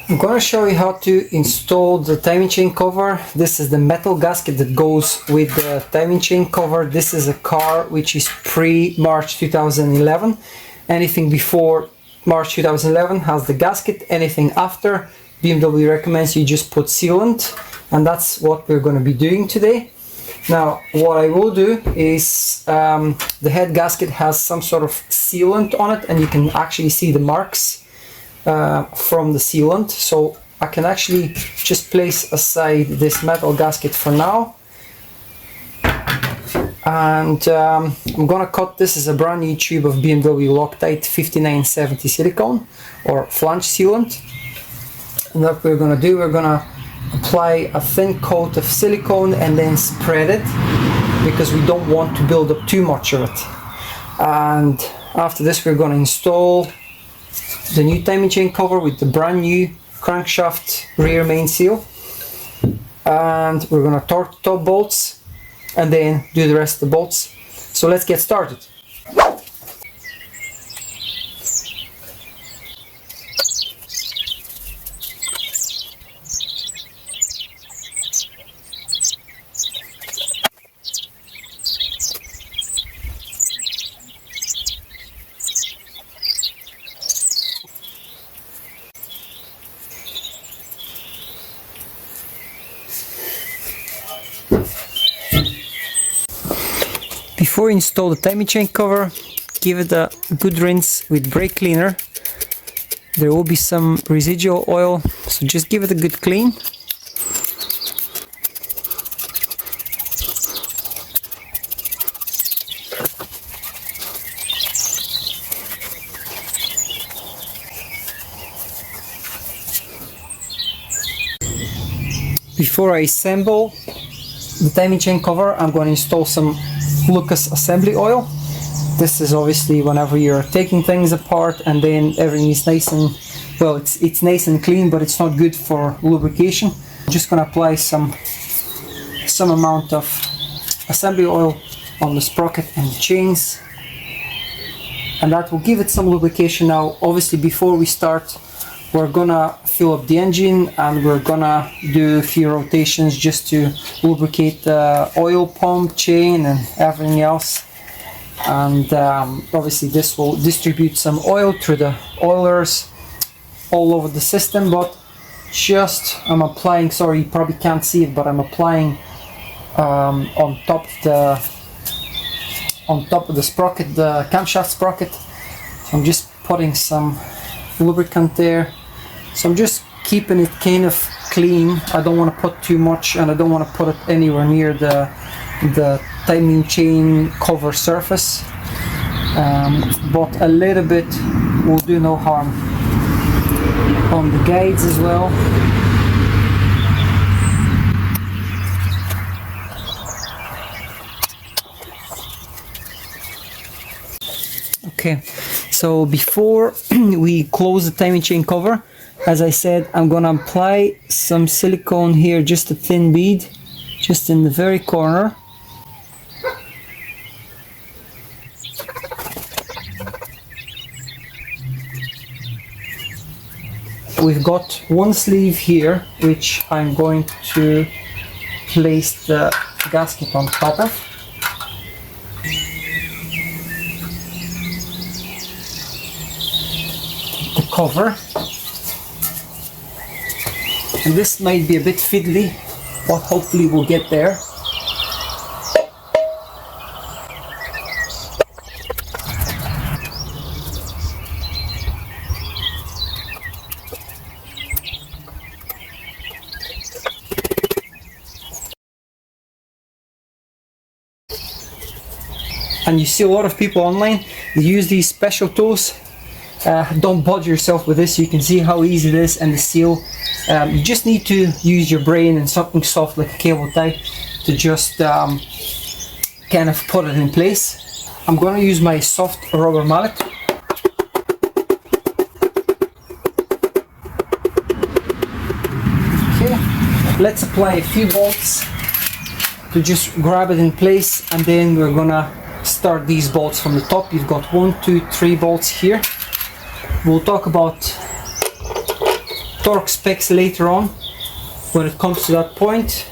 [SPEAKER 1] I'm going to show you how to install the timing chain cover. This is the metal gasket that goes with the timing chain cover. This is a car which is pre-March 2011. Anything before March 2011 has the gasket. Anything after, BMW recommends you just put sealant, and that's what we're going to be doing today. Now what I will do is the head gasket has some sort of sealant on it, and you can actually see the marks from the sealant, so I can actually just place aside this metal gasket for now. And I'm gonna cut this as a brand new tube of BMW Loctite 5970 silicone or flange sealant. And what we're gonna do, we're gonna apply a thin coat of silicone and then spread it, because we don't want to build up too much of it. And after this we're gonna install the new timing chain cover with the brand new crankshaft rear main seal, and we're gonna torque the top bolts and then do the rest of the bolts. So let's get started. Before you install the timing chain cover, give it a good rinse with brake cleaner. There will be some residual oil, so just give it a good clean. Before I assemble the timing chain cover, I'm going to install some Lucas assembly oil. This is obviously whenever you're taking things apart and then everything is nice and, well, it's nice and clean, but it's not good for lubrication. I'm just going to apply some amount of assembly oil on the sprocket and the chains, and that will give it some lubrication. Now obviously before we start, we're gonna fill up the engine and we're gonna do a few rotations just to lubricate the oil pump, chain and everything else. And obviously this will distribute some oil through the oilers all over the system, but just I'm applying, sorry you probably can't see it, but I'm applying on top of the sprocket, the camshaft sprocket. So I'm just putting some lubricant there. So I'm just keeping it kind of clean. I don't want to put too much and I don't want to put it anywhere near the timing chain cover surface, but a little bit will do no harm on the guides as well. Okay, so before we close the timing chain cover, as I said, I'm gonna apply some silicone here, just a thin bead, just in the very corner. We've got one sleeve here, which I'm going to place the gasket on top of. The cover. And this might be a bit fiddly, but hopefully we'll get there. And you see a lot of people online, they use these special tools. Don't bother yourself with this. You can see how easy it is, and the seal. You just need to use your brain and something soft like a cable tie to just kind of put it in place. I'm going to use my soft rubber mallet. Okay, let's apply a few bolts to just grab it in place, and then we're gonna start these bolts from the top. You've got 1, 2, 3 bolts here. We'll talk about torque specs later on when it comes to that point.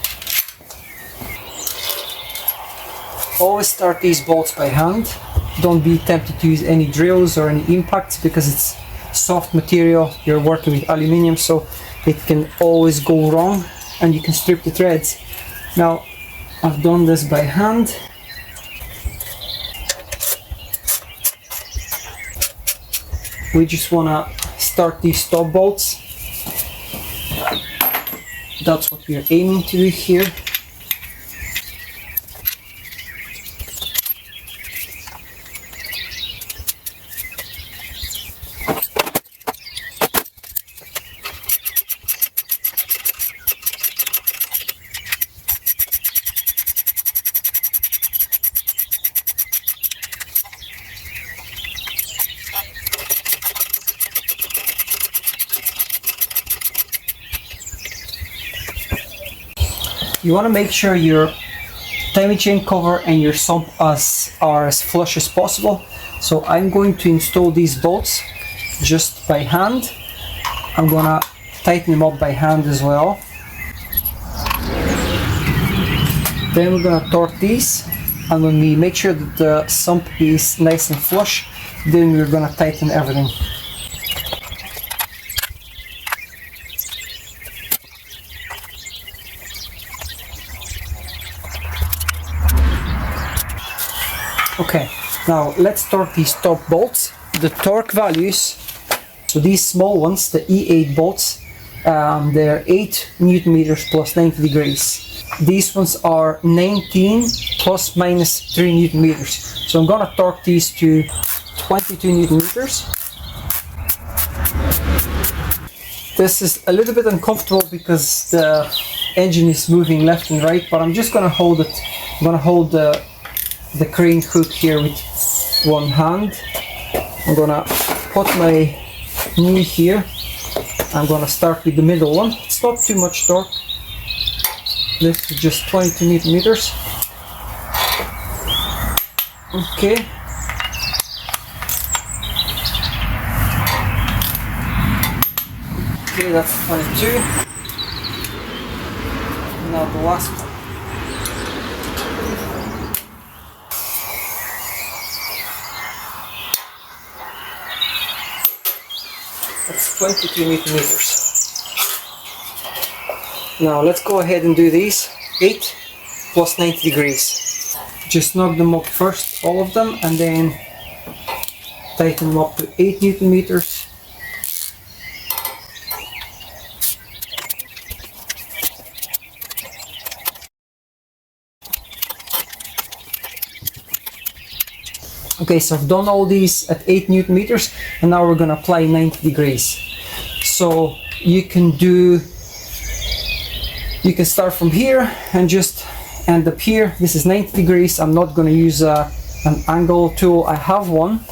[SPEAKER 1] Always start these bolts by hand. Don't be tempted to use any drills or any impacts because it's soft material. You're working with aluminium, so it can always go wrong and you can strip the threads. Now I've done this by hand. We just want to start these stop bolts. That's what we are aiming to do here. You want to make sure your timing chain cover and your sump are as flush as possible. So I'm going to install these bolts just by hand. I'm going to tighten them up by hand as well. Then we're going to torque these, and when we make sure that the sump is nice and flush, then we're going to tighten everything. Okay, now let's torque these top bolts. The torque values, so these small ones, the E8 bolts, they're 8 Newton meters plus 90 degrees. These ones are 19 plus minus 3 Newton meters. So I'm gonna torque these to 22 Newton meters. This is a little bit uncomfortable because the engine is moving left and right, but I'm just gonna hold it. I'm gonna hold the crane hook here with one hand. I'm gonna put my knee here. I'm gonna start with the middle one. It's not too much torque. This is just 22 Newton meters. Okay. Okay, that's 22. Now the last one. That's 22 Newton meters. Now let's go ahead and do these 8 plus 90 degrees. Just knock them up first, all of them, and then tighten them up to 8 Newton meters. Okay, so I've done all these at 8 Newton meters, and now we're going to apply 90 degrees. So you can start from here and just end up here. This is 90 degrees. I'm not going to use an angle tool. I have one,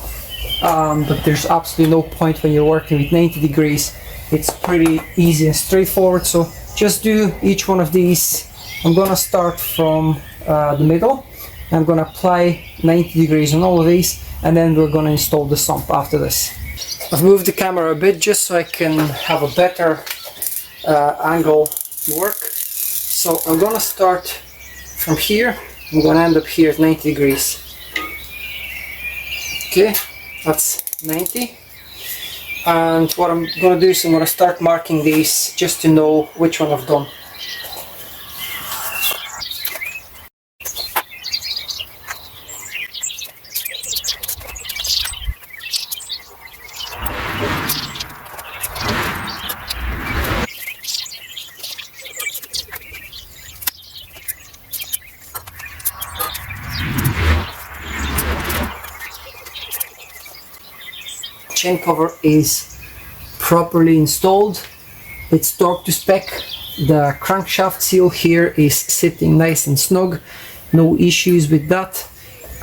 [SPEAKER 1] but there's absolutely no point when you're working with 90 degrees. It's pretty easy and straightforward. So just do each one of these. I'm going to start from the middle. I'm going to apply 90 degrees on all of these, and then we're going to install the sump after this. I've moved the camera a bit just so I can have a better angle to work. So I'm going to start from here. I'm going to end up here at 90 degrees. Okay, that's 90. And what I'm going to do is I'm going to start marking these just to know which one I've done. Chain cover is properly installed. It's torqued to spec. The crankshaft seal here is sitting nice and snug. No issues with that.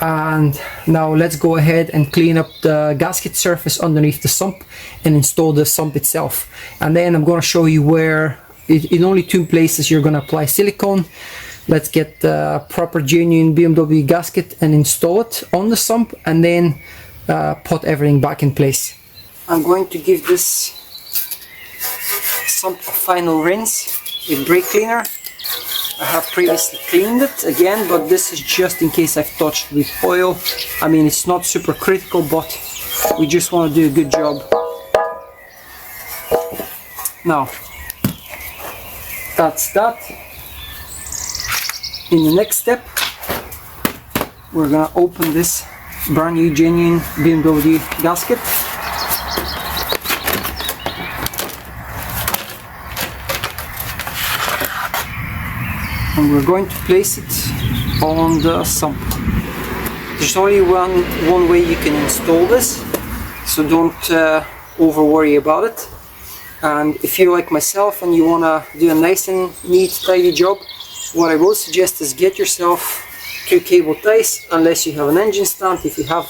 [SPEAKER 1] And now let's go ahead and clean up the gasket surface underneath the sump and install the sump itself. And then I'm going to show you where, in only 2 places, you're going to apply silicone. Let's get the proper genuine BMW gasket and install it on the sump, and then put everything back in place. I'm going to give this sump a final rinse with brake cleaner. I have previously cleaned it again, but this is just in case I've touched with oil. I mean, it's not super critical, but we just want to do a good job. Now, that's that. In the next step, we're gonna open this brand new genuine BMW gasket. And we're going to place it on the sump. There's only one way you can install this, so don't over worry about it. And if you're like myself and you wanna do a nice and neat, tidy job, what I will suggest is get yourself 2 cable ties, unless you have an engine stand. If you have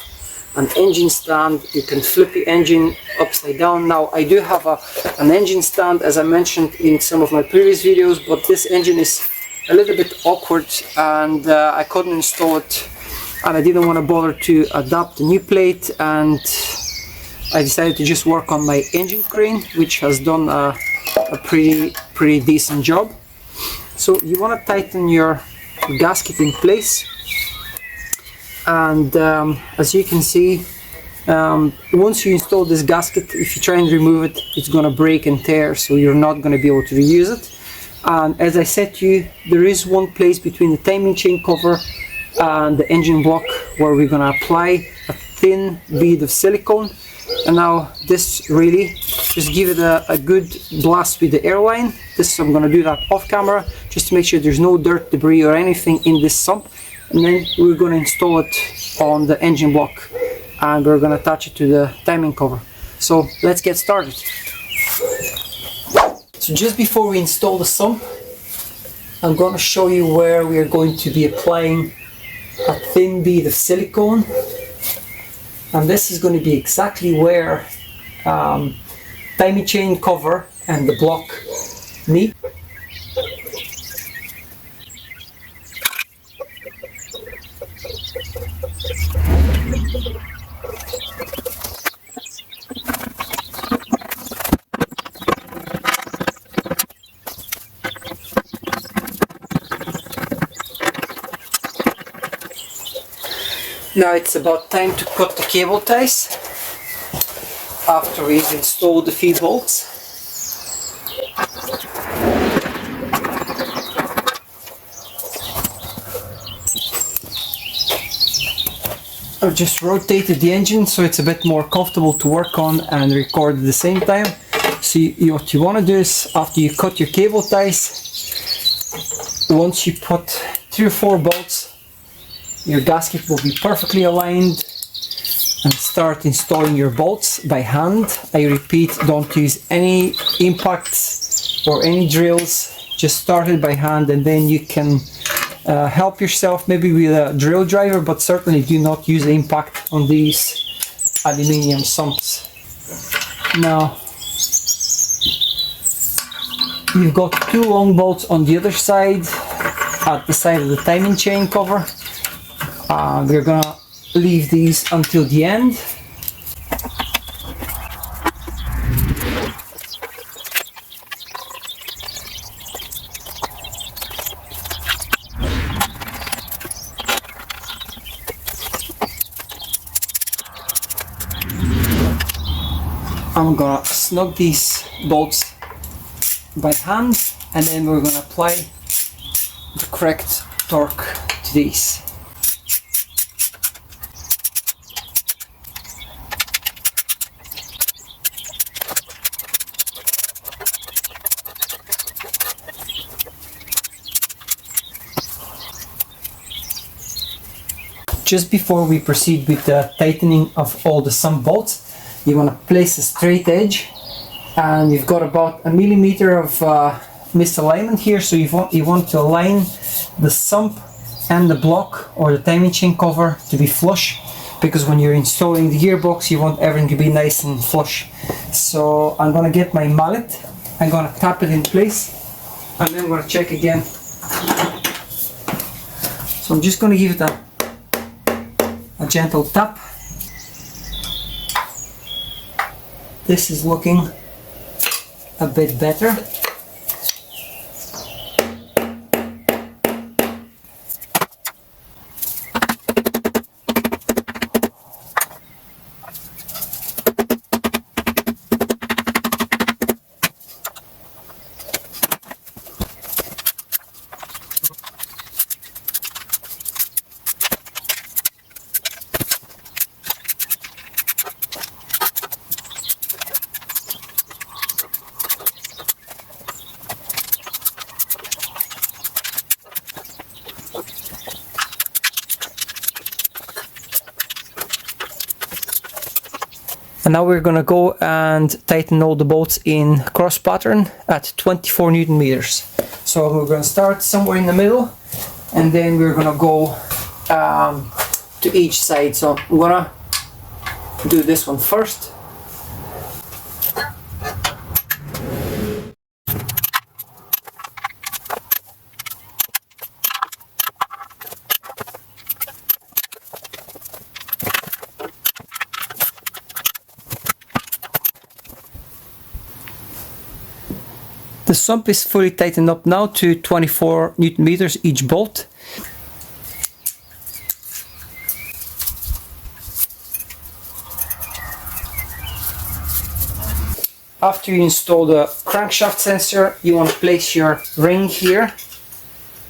[SPEAKER 1] an engine stand, you can flip the engine upside down. Now, I do have an engine stand, as I mentioned in some of my previous videos, but this engine is a little bit awkward, and I couldn't install it, and I didn't want to bother to adapt a new plate, and I decided to just work on my engine crane, which has done a pretty decent job. So you want to tighten your gasket in place, and as you can see, once you install this gasket, if you try and remove it, it's going to break and tear, so you're not going to be able to reuse it. And as I said to you, there is one place between the timing chain cover and the engine block where we're gonna apply a thin bead of silicone. And now this really, just give it a good blast with the airline. This I'm gonna do that off camera, just to make sure there's no dirt, debris or anything in this sump. And then we're gonna install it on the engine block, and we're gonna attach it to the timing cover. So let's get started. So just before we install the sump, I'm gonna show you where we are going to be applying a thin bead of silicone. And this is going to be exactly where timing chain cover and the block meet. Now it's about time to cut the cable ties after we've installed the feed bolts. I've just rotated the engine so it's a bit more comfortable to work on and record at the same time. So what you want to do is, after you cut your cable ties, once you put 3 or 4 bolts, your gasket will be perfectly aligned, and start installing your bolts by hand. I repeat, don't use any impacts or any drills, just start it by hand, and then you can help yourself maybe with a drill driver, but certainly do not use impact on these aluminium sumps. Now you've got 2 long bolts on the other side, at the side of the timing chain cover. We're gonna leave these until the end. I'm gonna snug these bolts by hand, and then we're gonna apply the correct torque to these. Just before we proceed with the tightening of all the sump bolts, you want to place a straight edge, and you've got about 1 millimeter of misalignment here, so you want to align the sump and the block or the timing chain cover to be flush, because when you're installing the gearbox you want everything to be nice and flush. So I'm going to get my mallet, I'm going to tap it in place, and then I'm going to check again. So I'm just going to give it a gentle tap. This is looking a bit better. And now we're gonna go and tighten all the bolts in cross pattern at 24 Newton meters. So we're gonna start somewhere in the middle, and then we're gonna go to each side. So I'm gonna do this one first. The sump is fully tightened up now to 24 Newton meters each bolt. After you install the crankshaft sensor, you want to place your ring here.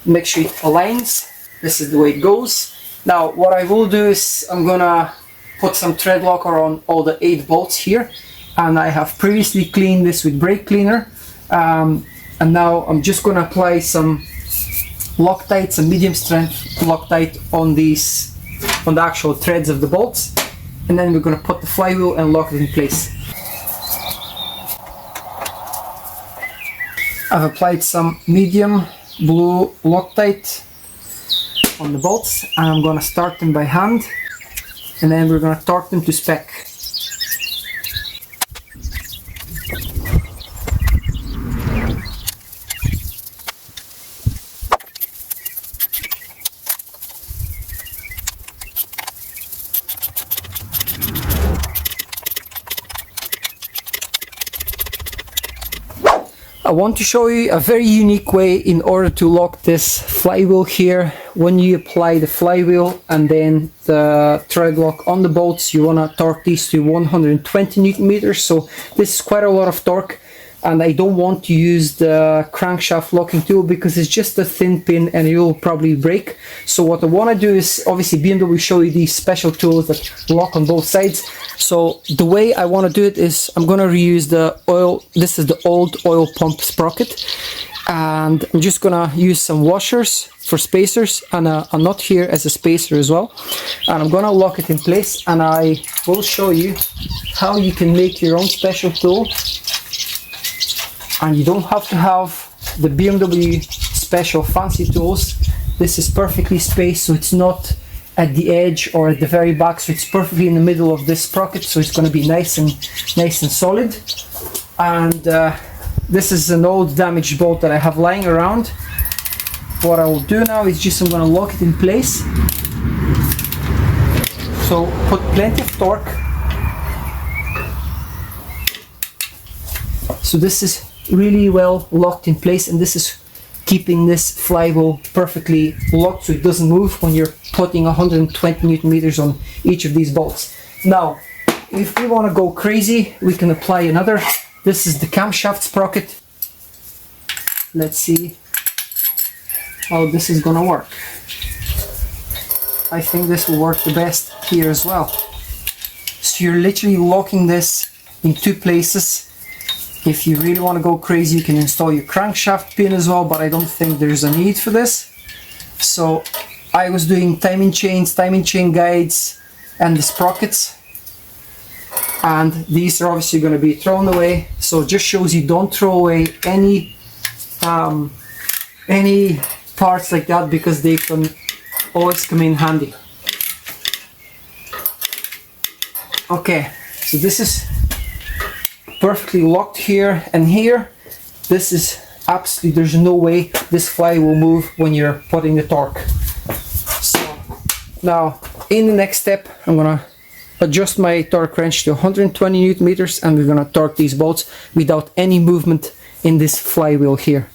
[SPEAKER 1] Make sure it aligns. This is the way it goes. Now what I will do is I'm gonna put some thread locker on all the 8 bolts here, and I have previously cleaned this with brake cleaner, and now I'm just gonna apply some Loctite, some medium strength Loctite on these, on the actual threads of the bolts, and then we're gonna put the flywheel and lock it in place. I've applied some medium blue Loctite on the bolts, and I'm gonna start them by hand, and then we're gonna torque them to spec. I want to show you a very unique way in order to lock this flywheel here. When you apply the flywheel and then the thread lock on the bolts, you want to torque these to 120 Newton meters. So this is quite a lot of torque, and I don't want to use the crankshaft locking tool because it's just a thin pin and it will probably break. So what I want to do is, obviously BMW show you these special tools that lock on both sides. So the way I want to do it is I'm going to reuse the oil. This is the old oil pump sprocket, and I'm just going to use some washers for spacers and a nut here as a spacer as well, and I'm going to lock it in place, and I will show you how you can make your own special tool, and you don't have to have the BMW special fancy tools. This is perfectly spaced, so it's not at the edge or at the very back, so it's perfectly in the middle of this sprocket, so it's going to be nice and solid. And this is an old damaged bolt that I have lying around. What I will do now is just I'm going to lock it in place. So put plenty of torque. So this is really well locked in place, and this is keeping this flywheel perfectly locked so it doesn't move when you're putting 120 Newton meters on each of these bolts. Now, if we want to go crazy, we can apply another. This is the camshaft sprocket. Let's see how this is gonna work. I think this will work the best here as well. So you're literally locking this in 2 places. If you really want to go crazy, you can install your crankshaft pin as well, but I don't think there's a need for this. So I was doing timing chain guides, and the sprockets, and these are obviously going to be thrown away. So it just shows you don't throw away any parts like that, because they can always come in handy. Okay, so this is perfectly locked here and here. This is absolutely, there's no way this fly will move when you're putting the torque. So now in the next step, I'm gonna adjust my torque wrench to 120 Newton meters, and we're gonna torque these bolts without any movement in this flywheel here.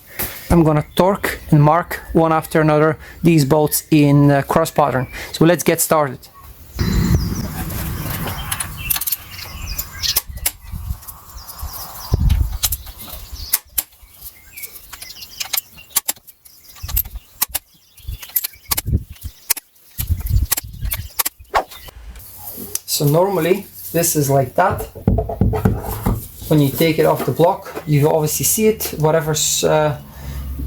[SPEAKER 1] I'm gonna torque and mark one after another these bolts in cross pattern. So let's get started. So normally this is like that. When you take it off the block, you obviously see it.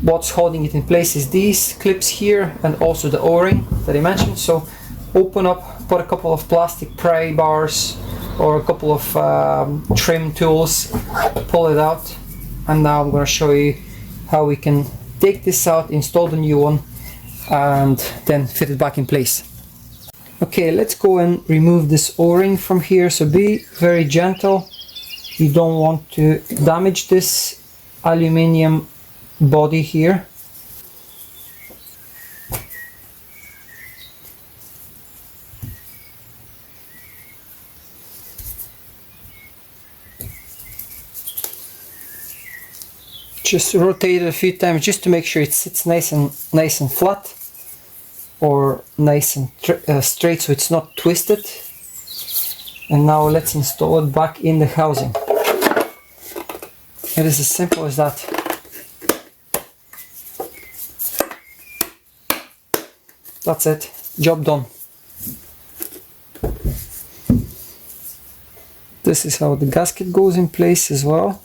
[SPEAKER 1] What's holding it in place is these clips here, and also the O-ring that I mentioned. So open up, put a couple of plastic pry bars or a couple of trim tools, pull it out, and now I'm going to show you how we can take this out, install the new one, and then fit it back in place. Okay, let's go and remove this O-ring from here. So be very gentle. You don't want to damage this aluminium body here. Just rotate it a few times just to make sure it sits nice and flat, or nice and straight, so it's not twisted. And now let's install it back in the housing. It is as simple as that. That's it. job done. This is how the gasket goes in place as well.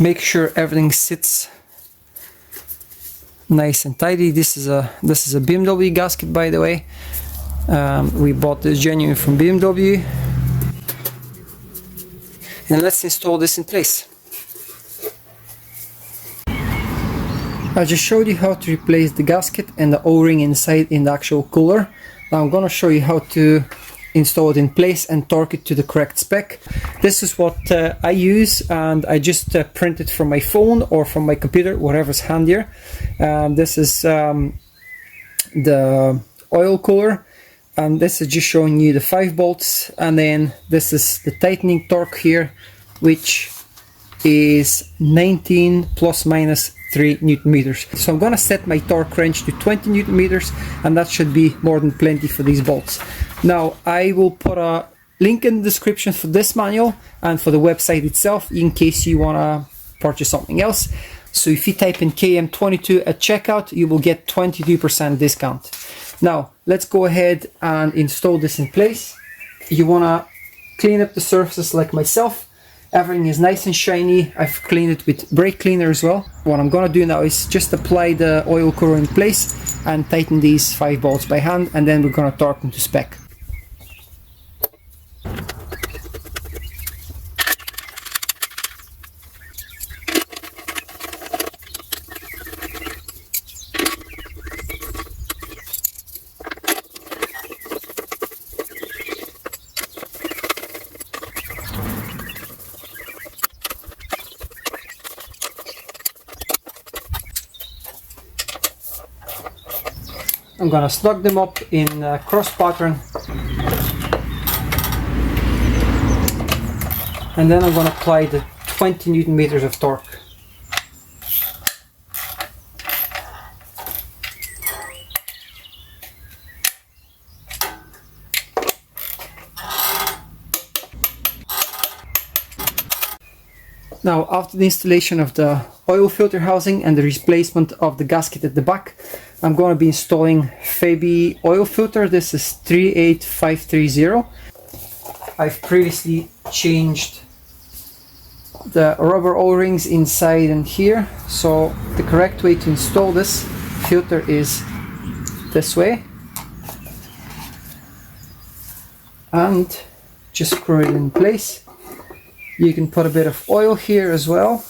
[SPEAKER 1] Make sure everything sits nice and tidy. This is a BMW gasket, by the way. We bought this genuine from BMW. And let's install this in place. I just showed you how to replace the gasket and the O-ring inside in the actual cooler. Now I'm gonna show you how to install it in place and torque it to the correct spec. This is what I use, and I just print it from my phone or from my computer, whatever's handier. This is the oil cooler, and this is just showing you the 5 bolts, and then this is the tightening torque here, which is 19 plus minus 3 Newton meters. So I'm gonna set my torque wrench to 20 Newton meters, and that should be more than plenty for these bolts. Now I will put a link in the description for this manual and for the website itself in case you wanna purchase something else. So if you type in KM22 at checkout, you will get 22% discount. Now let's go ahead and install this in place. You wanna clean up the surfaces like myself. Everything is nice and shiny. I've cleaned it with brake cleaner as well. What I'm gonna do now is just apply the oil cooler in place and tighten these 5 bolts by hand, and then we're gonna torque them to spec. I'm gonna snug them up in a cross pattern, and then I'm gonna apply the 20 Newton meters of torque. Now, after the installation of the oil filter housing and the replacement of the gasket at the back, I'm going to be installing Febi oil filter. This is 38530. I've previously changed the rubber O-rings inside and here, so the correct way to install this filter is this way, and just screw it in place. You can put a bit of oil here as well.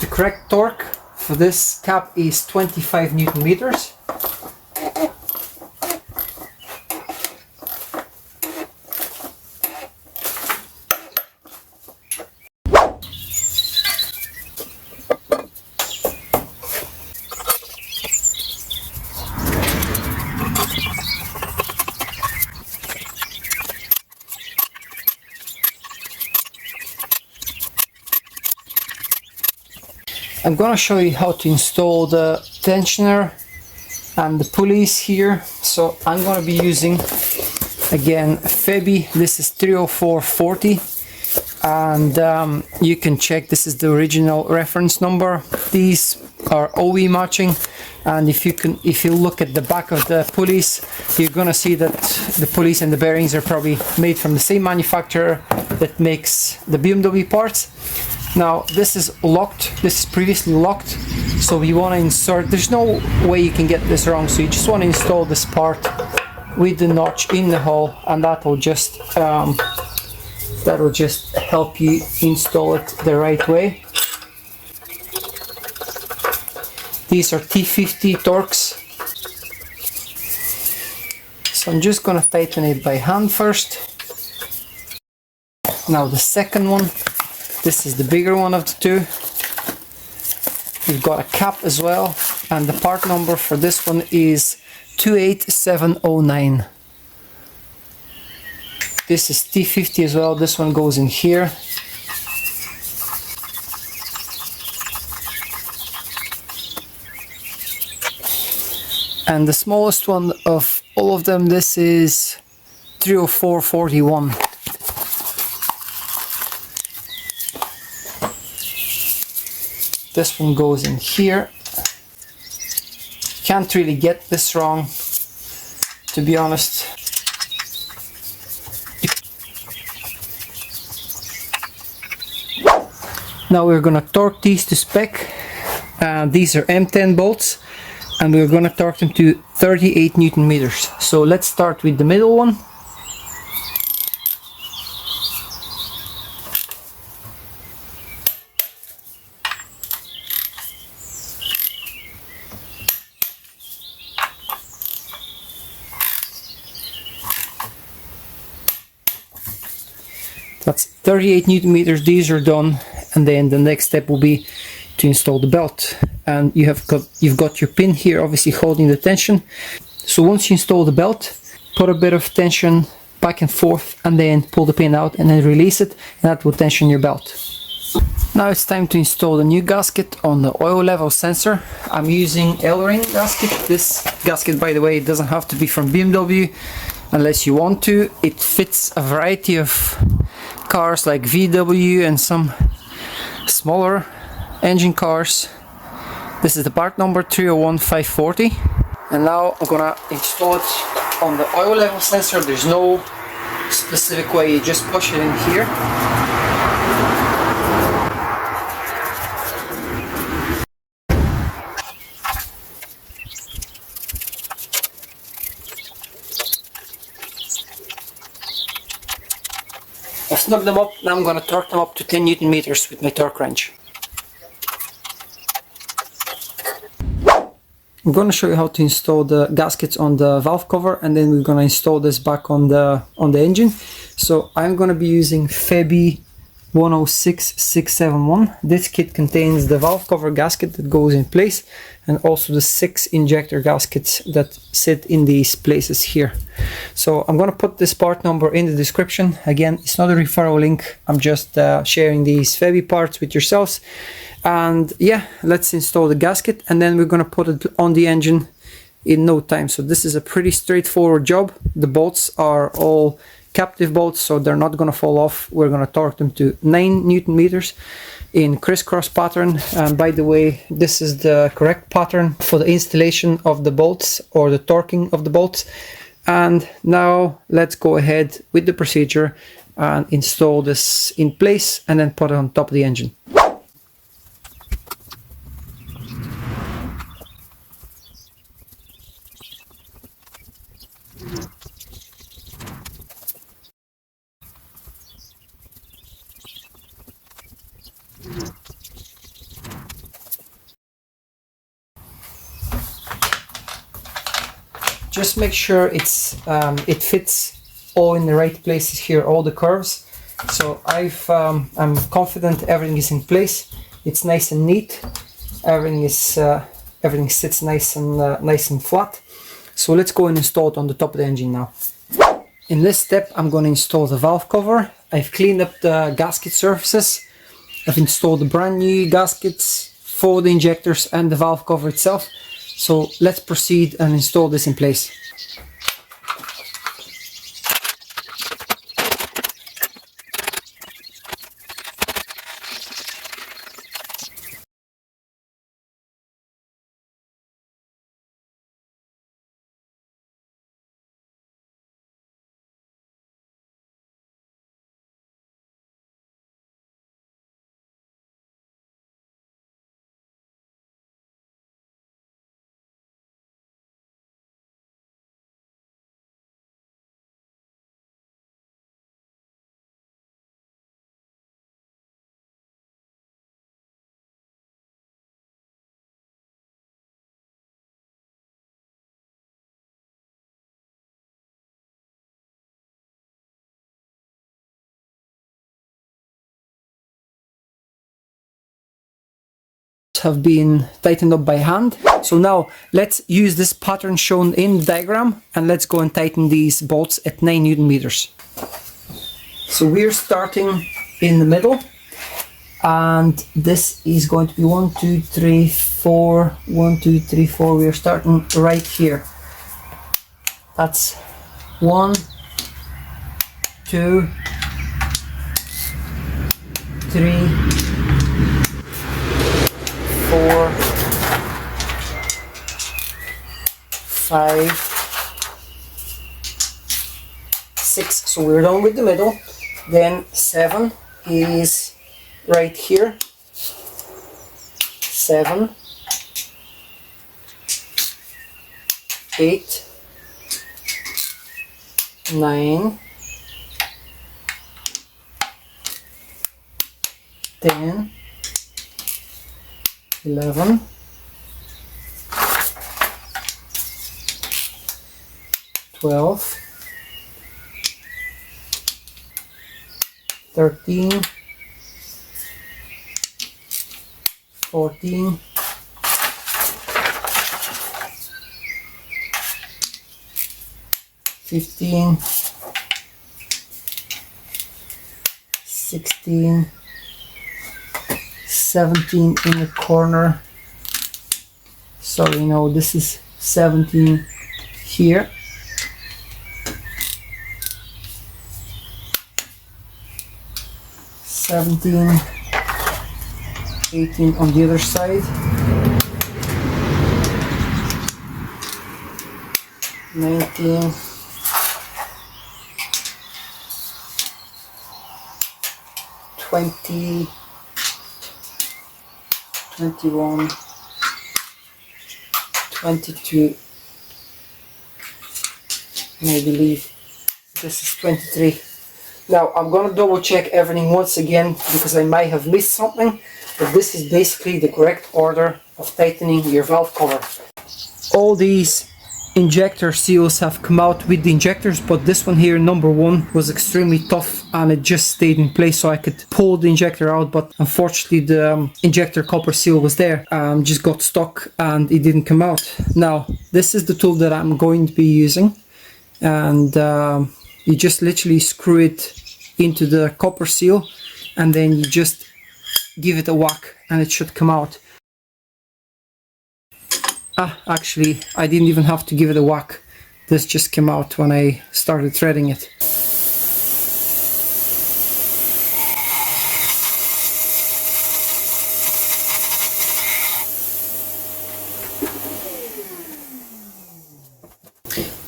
[SPEAKER 1] The correct torque for this cap is 25 Newton meters. I'm gonna show you how to install the tensioner and the pulleys here. So I'm gonna be using, again, Febi. This is 30440, and you can check, this is the original reference number. These are OE matching, and if you look at the back of the pulleys, you're gonna see that the pulleys and the bearings are probably made from the same manufacturer that makes the BMW parts. Now this is locked, this is previously locked, so we want to insert, there's no way you can get this wrong, so you just want to install this part with the notch in the hole, and that will just help you install it the right way. These are T50 Torx, so I'm just going to tighten it by hand first. Now the second one, this is the bigger one of the two. We've got a cap as well, and the part number for this one is 28709. This is T50 as well, this one goes in here. And the smallest one of all of them, this is 30441. This one goes in here. Can't really get this wrong, to be honest. Now we're gonna torque these to spec. These are M10 bolts, and we're gonna torque them to 38 Newton meters. So let's start with the middle one. That's 38 Newton meters. These are done, and then the next step will be to install the belt. And you've got your pin here, obviously holding the tension. So once you install the belt, put a bit of tension back and forth, and then pull the pin out, and then release it, and that will tension your belt. Now it's time to install the new gasket on the oil level sensor. I'm using L-ring gasket. This gasket, by the way, it doesn't have to be from BMW unless you want to. It fits a variety of cars like VW and some smaller engine cars. This is the part number 301540. And now I'm gonna install it on the oil level sensor. There's no specific way, you just push it in here. I've snugged them up. Now I'm going to torque them up to 10 Newton meters with my torque wrench. I'm going to show you how to install the gaskets on the valve cover, and then we're going to install this back on the engine. So I'm going to be using Febi 106671. This kit contains the valve cover gasket that goes in place, and also the 6 injector gaskets that sit in these places here. So I'm going to put this part number in the description. Again, it's not a referral link. I'm just sharing these Febi parts with yourselves. And yeah, let's install the gasket, and then we're going to put it on the engine in no time. So this is a pretty straightforward job. The bolts are all captive bolts, so they're not going to fall off. We're going to torque them to 9 Newton meters in crisscross pattern. And by the way, this is the correct pattern for the installation of the bolts, or the torquing of the bolts. And now let's go ahead with the procedure and install this in place, and then put it on top of the engine. Just make sure it fits all in the right places here, all the curves. So I'm confident everything is in place. It's nice and neat. Everything sits nice and flat. So let's go and install it on the top of the engine now. In this step, I'm going to install the valve cover. I've cleaned up the gasket surfaces. I've installed the brand new gaskets for the injectors and the valve cover itself. So let's proceed and install this in place. Have been tightened up by hand. So now let's use this pattern shown in the diagram, and let's go and tighten these bolts at 9 Newton meters. So we're starting in the middle, and this is going to be 1, 2, 3, 4, 1, 2, 3, 4. We are starting right here. That's 1, 2, 3, 4, 5, 6. So we're done with the middle. Then 7 is right here. 7, 8, 9, 10, 11, 12, 13, 14, 15, 16, 17 in the corner. Sorry, no, this is 17 here. 17, 18 on the other side. 19, 20, 21, 22, and I believe this is 23. Now I'm gonna double check everything once again because I might have missed something, but this is basically the correct order of tightening your valve cover. All these injector seals have come out with the injectors, but this one here, number 1, was extremely tough and it just stayed in place, so I could pull the injector out, but unfortunately the injector copper seal was there, just got stuck and it didn't come out. Now this is the tool that I'm going to be using, and you just literally screw it into the copper seal and then you just give it a whack and it should come out. Actually, I didn't even have to give it a whack. This just came out when I started threading it.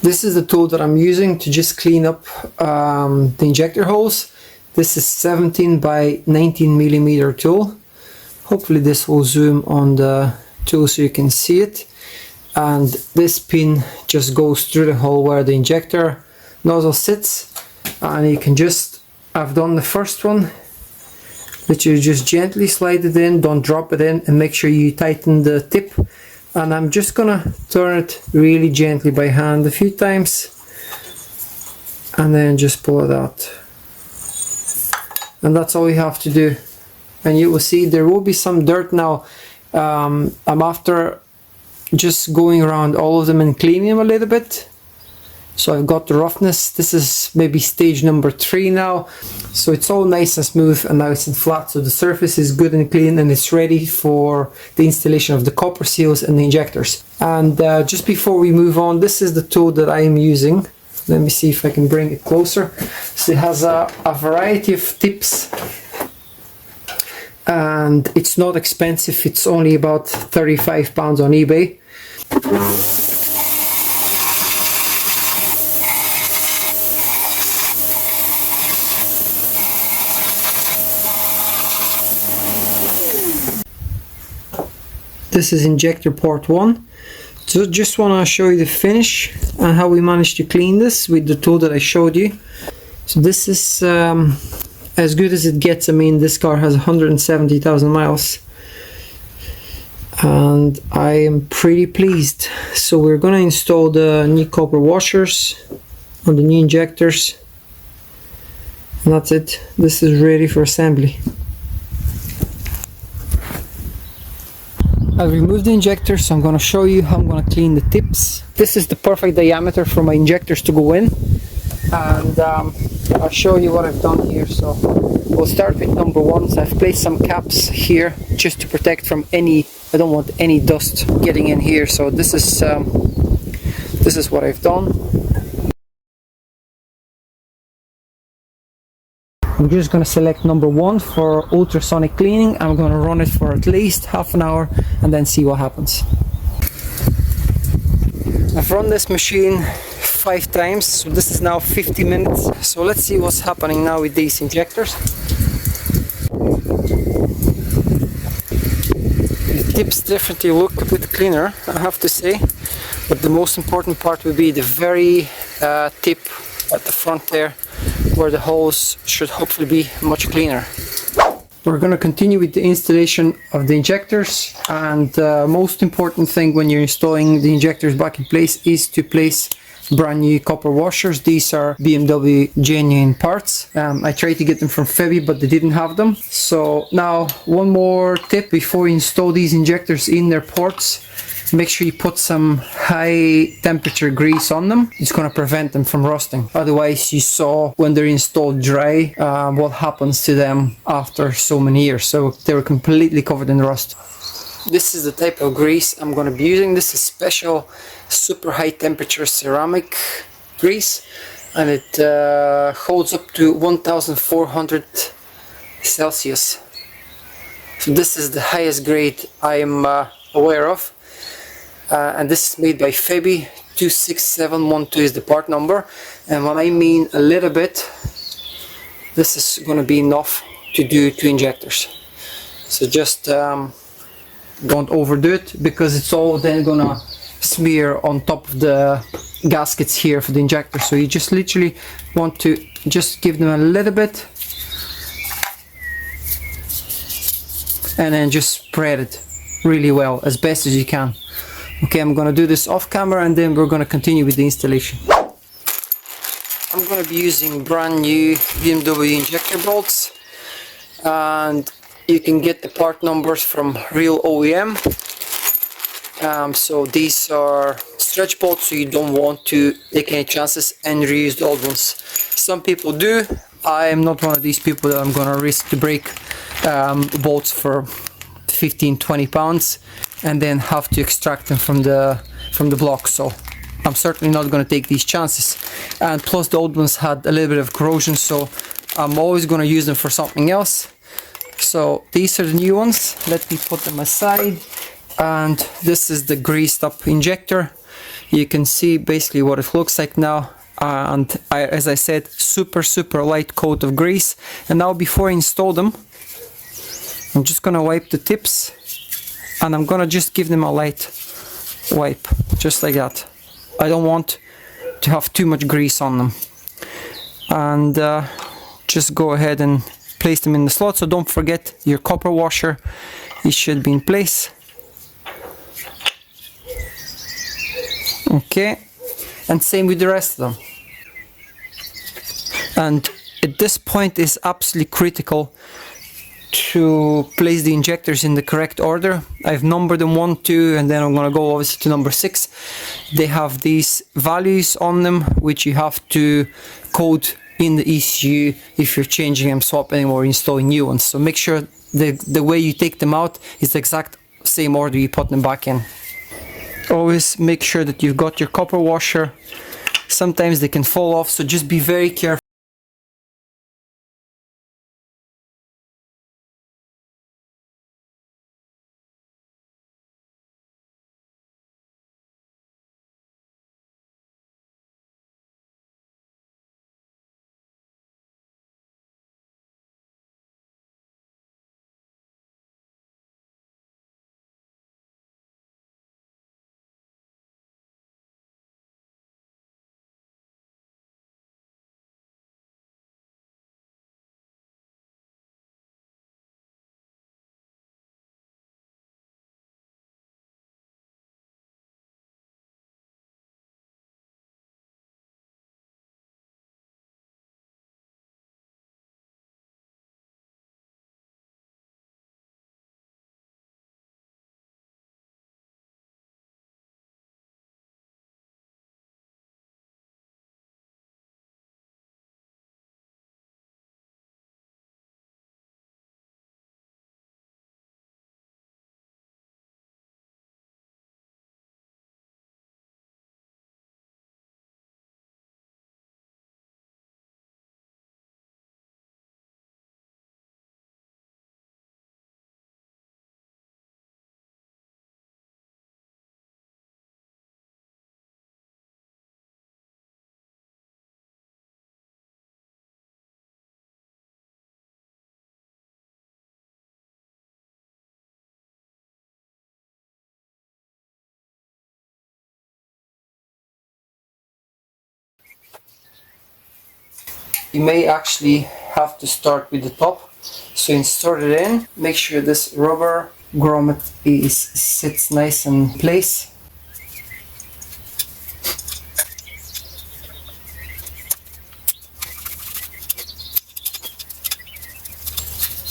[SPEAKER 1] This is the tool that I'm using to just clean up the injector holes. This is 17 by 19 millimeter tool. Hopefully this will zoom on the tool so you can see it. And this pin just goes through the hole where the injector nozzle sits, and you can just, I've done the first one, literally just gently slide it in, don't drop it in, and make sure you tighten the tip. And I'm just gonna turn it really gently by hand a few times and then just pull it out, and that's all you have to do. And you will see there will be some dirt now. I'm after just going around all of them and cleaning them a little bit, so I've got the roughness. This is maybe stage number 3 now, so it's all nice and smooth and nice and flat, so the surface is good and clean and it's ready for the installation of the copper seals and the injectors. And just before we move on, this is the tool that I am using. Let me see if I can bring it closer. So it has a variety of tips and it's not expensive. It's only about £35 on eBay. This is injector part 1. So just want to show you the finish and how we managed to clean this with the tool that I showed you. So this is as good as it gets. I mean, this car has 170,000 miles and I am pretty pleased. So we're going to install the new copper washers on the new injectors, and that's it. This is ready for assembly. I've removed the injector, so I'm going to show you how I'm going to clean the tips. This is the perfect diameter for my injectors to go in, and I'll show you what I've done here. So we'll start with number 1. So I've placed some caps here just to protect from any I don't want any dust getting in here. So this is what I've done. I'm just going to select number 1 for ultrasonic cleaning. I'm going to run it for at least half an hour and then see what happens. I've run this machine 5 times, so this is now 50 minutes. So let's see what's happening now with these injectors. The tips definitely look a bit cleaner, I have to say, but the most important part will be the very tip at the front there, where the holes should hopefully be much cleaner. We're going to continue with the installation of the injectors, and the most important thing when you're installing the injectors back in place is to place brand new copper washers. These are BMW genuine parts. I tried to get them from Febi, but they didn't have them. So now one more tip before you install these injectors in their ports: make sure you put some high temperature grease on them. It's going to prevent them from rusting. Otherwise, you saw when they're installed dry what happens to them after so many years. So they were completely covered in rust. This is the type of grease I'm going to be using. This is special super high temperature ceramic grease, and it holds up to 1400 Celsius. So this is the highest grade I am aware of. And this is made by Febi. 26712 is the part number, and when I mean a little bit, this is going to be enough to do 2 injectors. So just don't overdo it, because it's all then gonna smear on top of the gaskets here for the injector. So you just literally want to just give them a little bit and then just spread it really well as best as you can. Okay, I'm gonna do this off camera and then we're gonna continue with the installation. I'm gonna be using brand new BMW injector bolts, and you can get the part numbers from real OEM. So these are stretch bolts, so you don't want to take any chances and reuse the old ones. Some people do. I am not one of these people that I'm gonna risk to break bolts for 15-20 pounds and then have to extract them from the block. So I'm certainly not going to take these chances. And plus the old ones had a little bit of corrosion, so I'm always going to use them for something else. So these are the new ones. Let me put them aside. And this is the greased up injector. You can see basically what it looks like now. And as I said, super light coat of grease. And now before I install them, I'm just going to wipe the tips, and I'm gonna just give them a light wipe, just like that. I don't want to have too much grease on them. And just go ahead and place them in the slot. So don't forget your copper washer, it should be in place. Okay, and same with the rest of them. And at this point is absolutely critical to place the injectors in the correct order. I've numbered them 1, 2, and then I'm going to go obviously to number 6. They have these values on them which you have to code in the ECU if you're changing them, swapping them, or installing new ones. So make sure the way you take them out is the exact same order you put them back in. Always make sure that you've got your copper washer. Sometimes they can fall off, so just be very careful. you may actually have to start with the top. So insert it in, make sure this rubber grommet sits nice in place.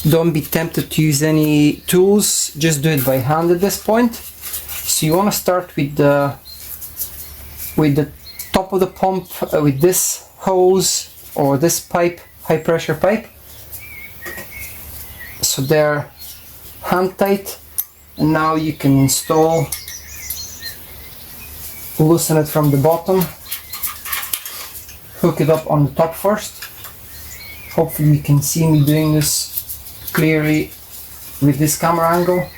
[SPEAKER 1] Don't be tempted to use any tools, just do it by hand at this point. So you want to start with the top of the pump with this hose or this pipe, high pressure pipe. So they're hand tight, and now you can loosen it from the bottom, hook it up on the top first. Hopefully you can see me doing this clearly with this camera angle.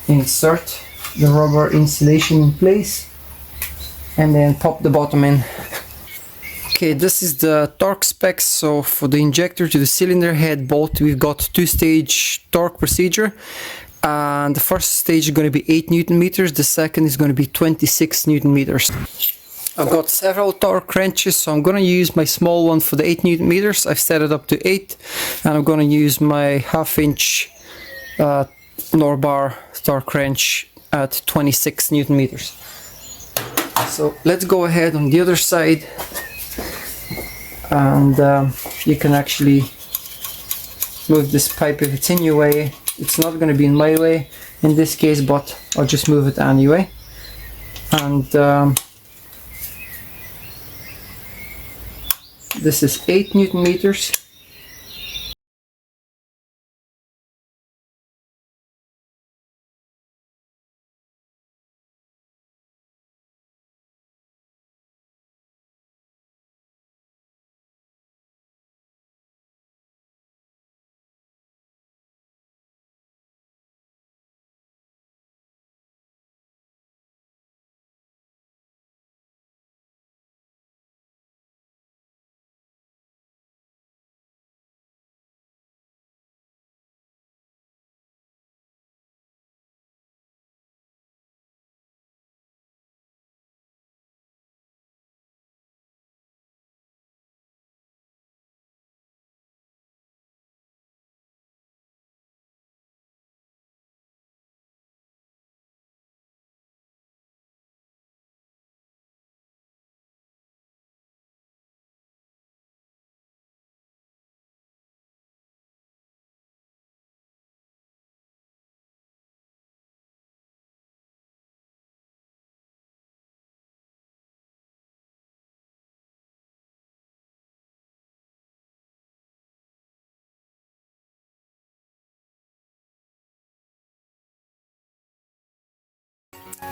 [SPEAKER 1] Insert the rubber insulation in place and then pop the bottom in. Okay, this is the torque specs. So for the injector to the cylinder head bolt, we've got 2-stage torque procedure, and the first stage is going to be 8 Newton meters, the second is going to be 26 Newton meters. I've got several torque wrenches, so I'm going to use my small one for the 8 Newton meters. I've set it up to 8, and I'm going to use my 1/2 inch Norbar torque wrench at 26 Newton meters. So let's go ahead on the other side, and you can actually move this pipe if it's in your way. It's not going to be in my way in this case, but I'll just move it anyway. And this is 8 Newton meters.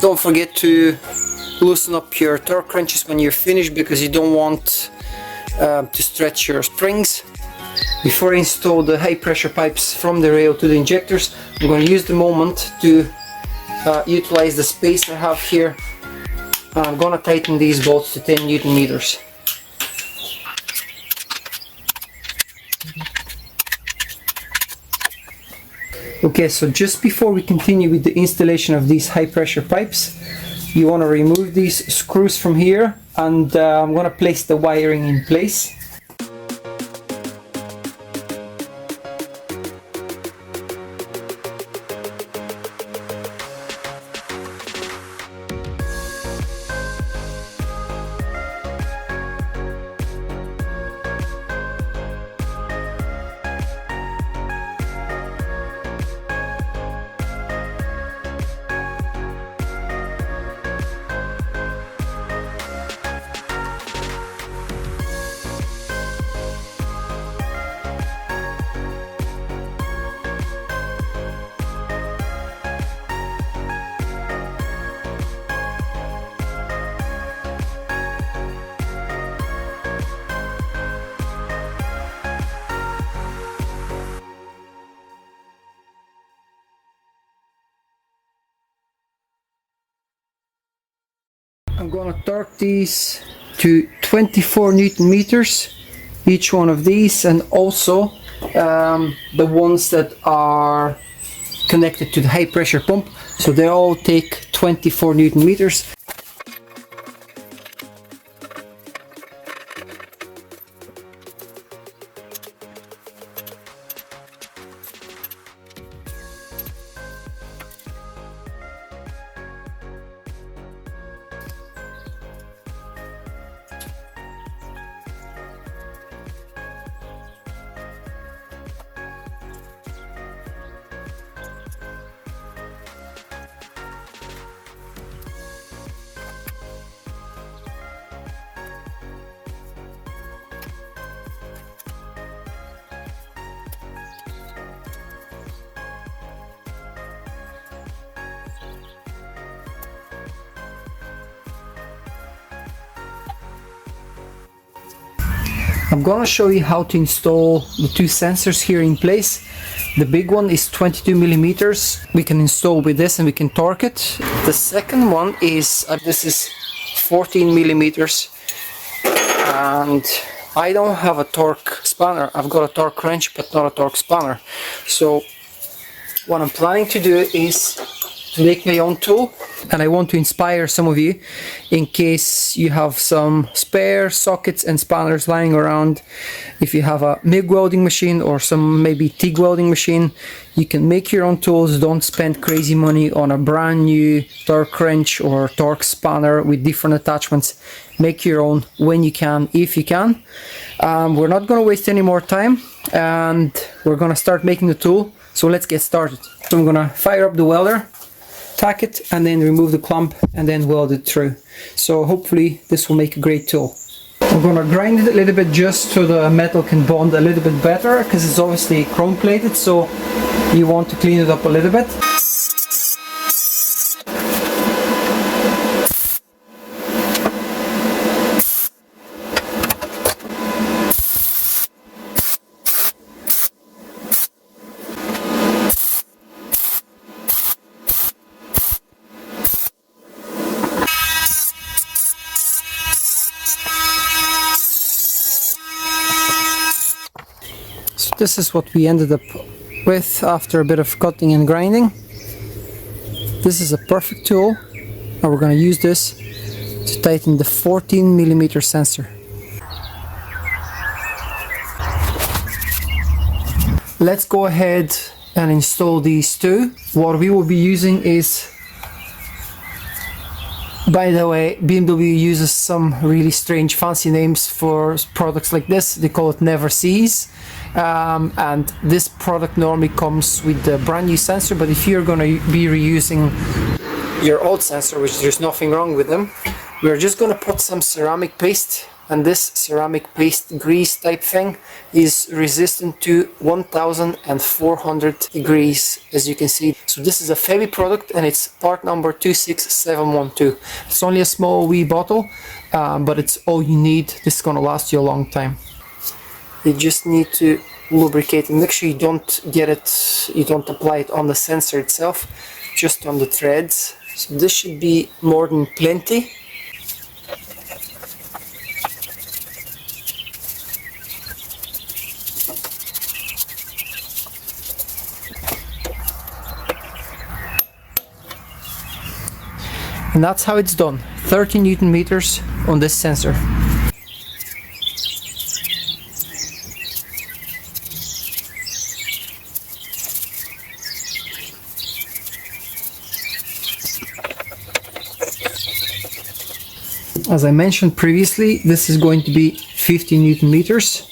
[SPEAKER 1] Don't forget to loosen up your torque wrenches when you're finished, because you don't want to stretch your springs. Before I install the high pressure pipes from the rail to the injectors, I'm going to use the moment to utilize the space I have here. I'm going to tighten these bolts to 10 Newton meters. Okay, so just before we continue with the installation of these high pressure pipes, you want to remove these screws from here, and I'm going to place the wiring in place. I'm going to torque these to 24 Newton meters, each one of these, and also the ones that are connected to the high pressure pump, so they all take 24 Newton meters. I'm gonna show you how to install the two sensors here in place. The big one is 22 millimeters. We can install with this and we can torque it. The second one is, this is 14 millimeters. And I don't have a torque spanner. I've got a torque wrench, but not a torque spanner. So what I'm planning to do is to make my own tool, and I want to inspire some of you in case you have some spare sockets and spanners lying around. If you have a MIG welding machine or some maybe TIG welding machine, you can make your own tools. Don't spend crazy money on a brand new torque wrench or torque spanner with different attachments. Make your own when you can, if you can. We're not going to waste any more time, and we're going to start making the tool. So let's get started. So I'm going to fire up the welder, tack it, and then remove the clump and then weld it through. So hopefully this will make a great tool. I'm going to grind it a little bit just so the metal can bond a little bit better, because it's obviously chrome plated, so you want to clean it up a little bit. This is what we ended up with after a bit of cutting and grinding. This is a perfect tool, and we're going to use this to tighten the 14 millimeter sensor. Let's go ahead and install these two. What we will be using is, by the way, BMW uses some really strange fancy names for products like this. They call it never sees. And this product normally comes with the brand new sensor, but if you're going to be reusing your old sensor, which there's nothing wrong with them, we're just going to put some ceramic paste, and this ceramic paste grease type thing is resistant to 1400 degrees, as you can see. So this is a Febi product, and it's part number 26712. It's only a small wee bottle, but it's all you need. This is going to last you a long time. You just need to lubricate and make sure you don't apply it on the sensor itself, just on the threads. So this should be more than plenty. And that's how it's done. 30 Newton meters on this sensor. As I mentioned previously, this is going to be 50 Newton meters.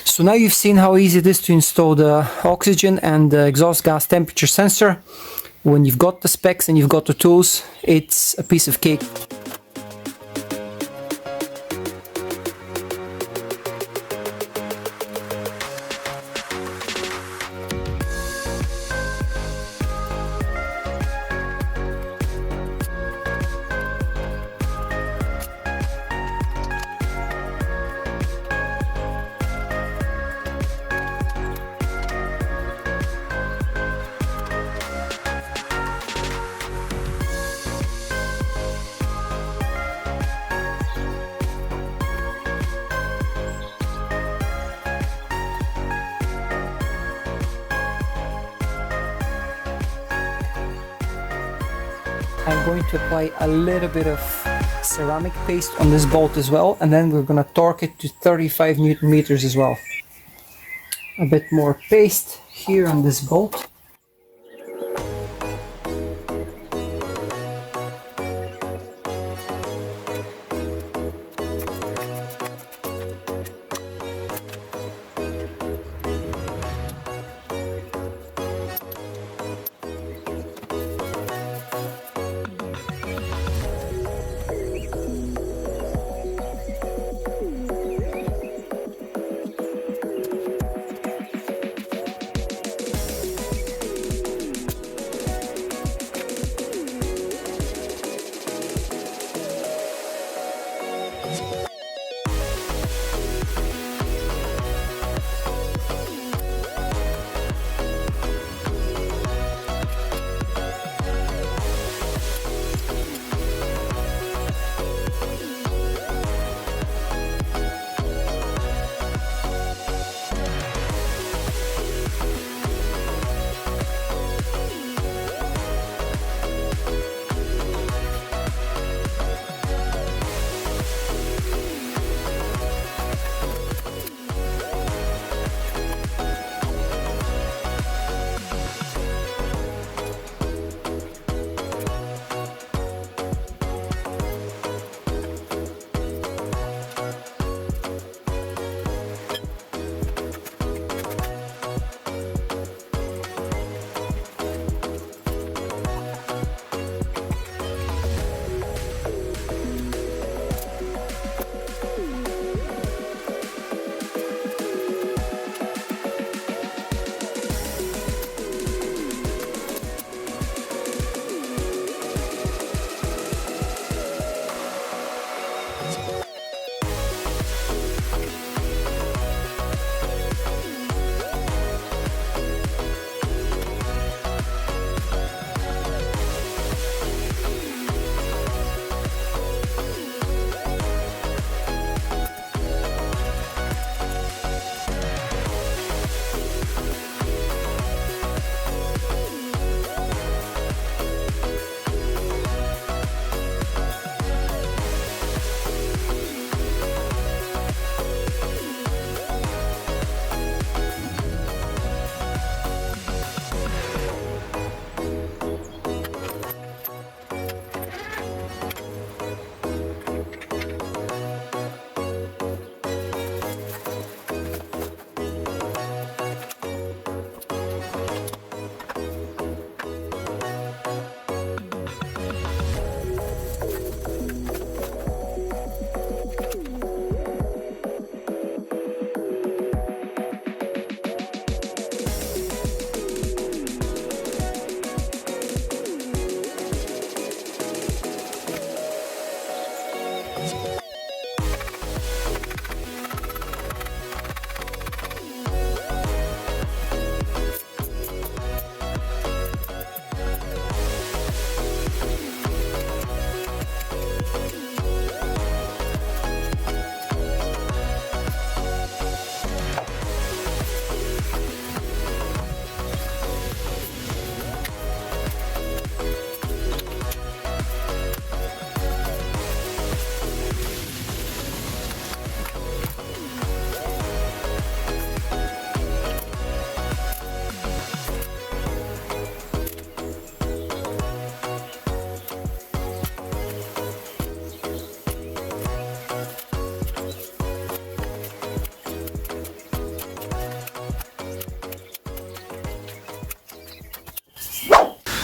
[SPEAKER 1] So now you've seen how easy it is to install the oxygen and the exhaust gas temperature sensor. When you've got the specs and you've got the tools, it's a piece of cake. I'm going to apply a little bit of ceramic paste on this bolt as well, and then we're going to torque it to 35 Newton meters as well. A bit more paste here on this bolt.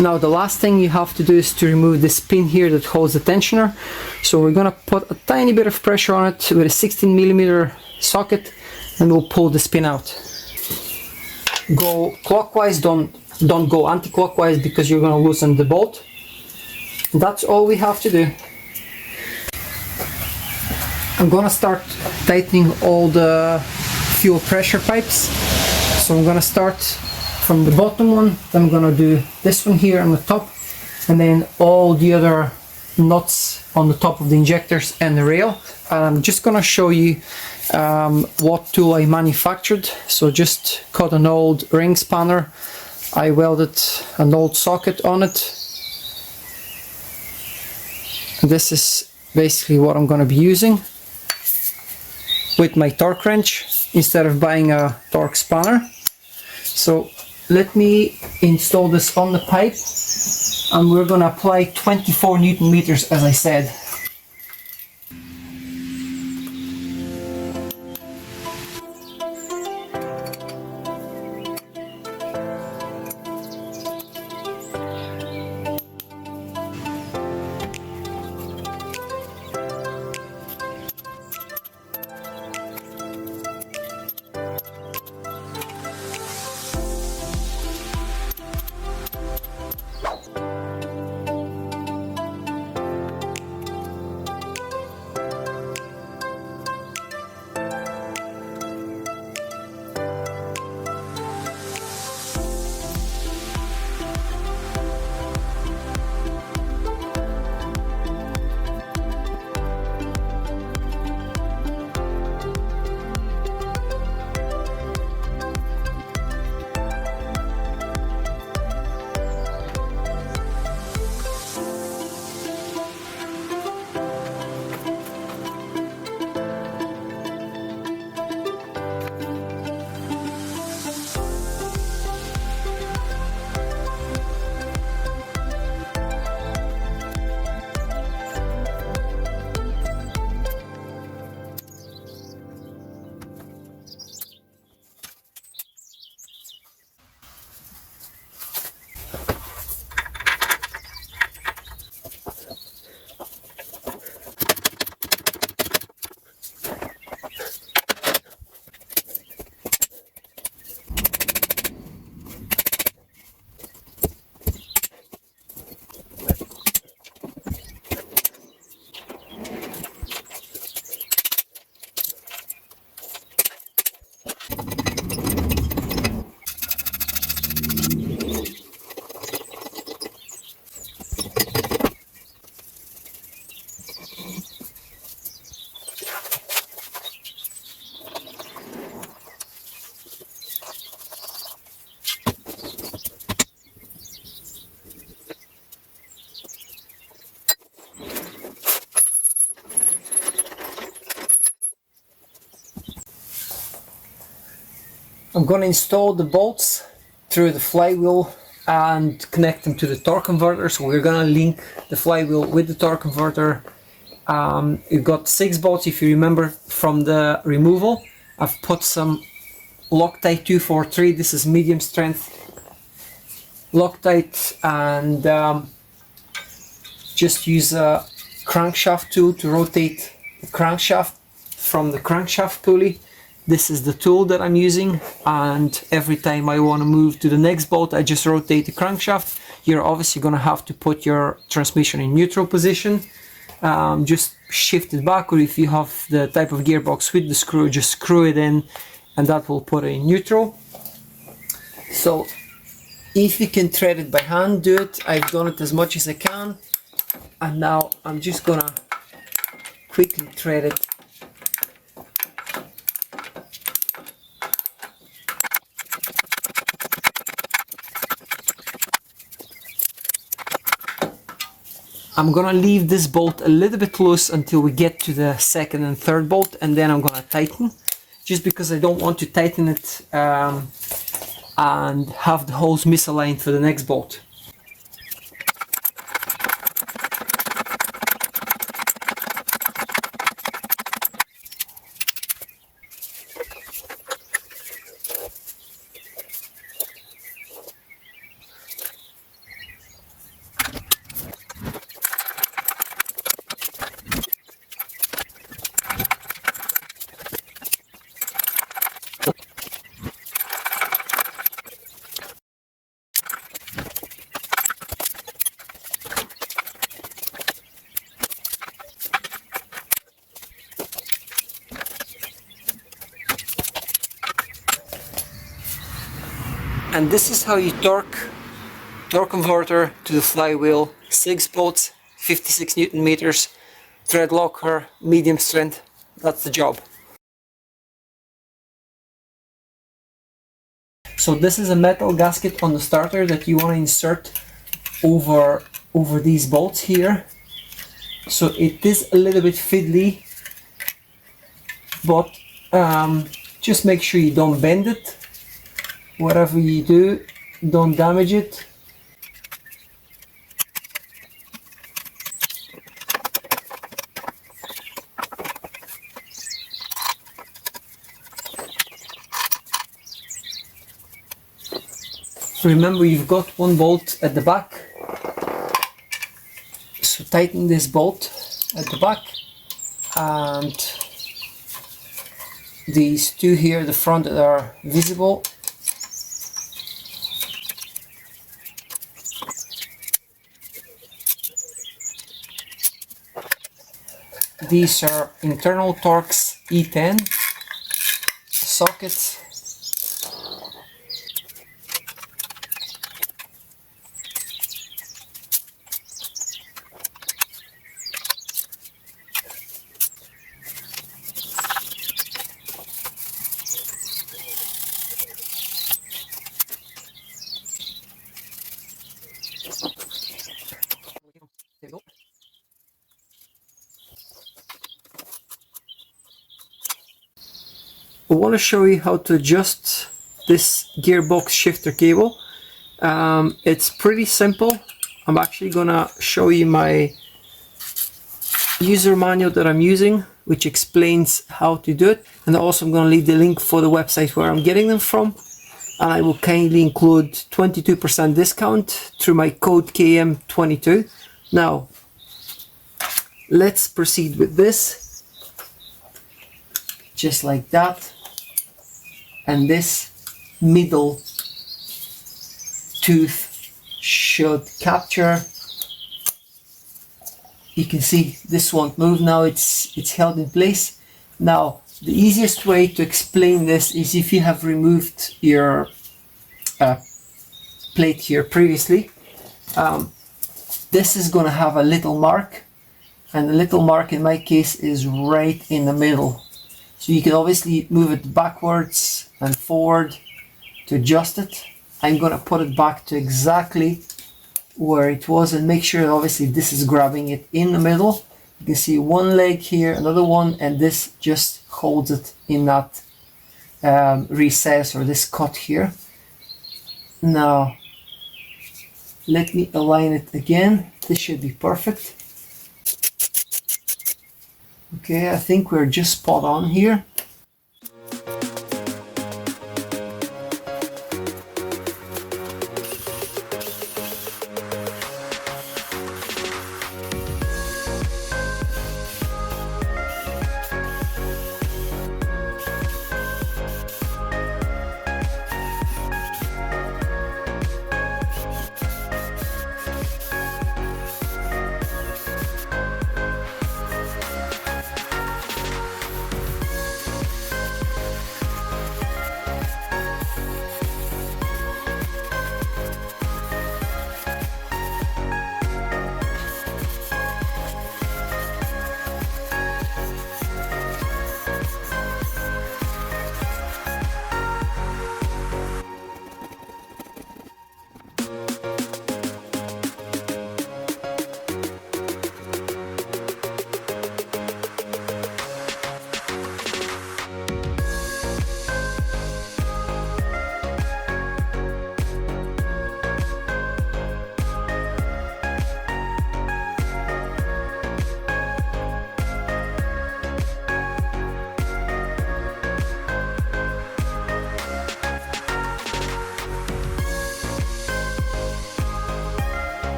[SPEAKER 1] Now the last thing you have to do is to remove this pin here that holds the tensioner. So we're gonna put a tiny bit of pressure on it with a 16mm socket, and we'll pull this pin out. Go clockwise, don't go anti-clockwise, because you're gonna loosen the bolt. That's all we have to do. I'm gonna start tightening all the fuel pressure pipes. So I'm gonna start from the bottom one, then I'm gonna do this one here on the top, and then all the other nuts on the top of the injectors and the rail. And I'm just gonna show you what tool I manufactured. So just cut an old ring spanner, I welded an old socket on it. This is basically what I'm gonna be using with my torque wrench instead of buying a torque spanner. So let me install this on the pipe, and we're going to apply 24 Newton meters, as I said. I'm going to install the bolts through the flywheel and connect them to the torque converter. So we're going to link the flywheel with the torque converter. You've got 6 bolts, if you remember from the removal. I've put some Loctite 243, this is medium strength Loctite, and just use a crankshaft tool to rotate the crankshaft from the crankshaft pulley. This is the tool that I'm using, and every time I want to move to the next bolt, I just rotate the crankshaft. You're obviously going to have to put your transmission in neutral position. Just shift it back, or if you have the type of gearbox with the screw, just screw it in, and that will put it in neutral. So if you can thread it by hand, do it. I've done it as much as I can, and now I'm just gonna quickly thread it. I'm gonna leave this bolt a little bit loose until we get to the second and third bolt, and then I'm gonna tighten, just because I don't want to tighten it and have the holes misaligned for the next bolt. And this is how you torque converter to the flywheel. 6 bolts, 56 Newton meters, thread locker, medium strength. That's the job. So this is a metal gasket on the starter that you want to insert over these bolts here. So it is a little bit fiddly, but just make sure you don't bend it. Whatever you do, don't damage it. Remember, you've got one bolt at the back, so tighten this bolt at the back, and these two here, the front, that are visible. These are internal Torx E10 sockets. There we go. I want to show you how to adjust this gearbox shifter cable. It's pretty simple. I'm actually gonna show you my user manual that I'm using, which explains how to do it, and also I'm gonna leave the link for the website where I'm getting them from, and I will kindly include 22% discount through my code KM22. Now let's proceed with this, just like that. And this middle tooth should capture. You can see this won't move now, it's held in place. Now the easiest way to explain this is if you have removed your plate here previously. This is going to have a little mark, and the little mark in my case is right in the middle. So you can obviously move it backwards and forward to adjust it. I'm going to put it back to exactly where it was and make sure obviously this is grabbing it in the middle. You can see one leg here, another one, and this just holds it in that recess or this cut here. Now let me align it again. This should be perfect. Okay, I think we're just spot on here.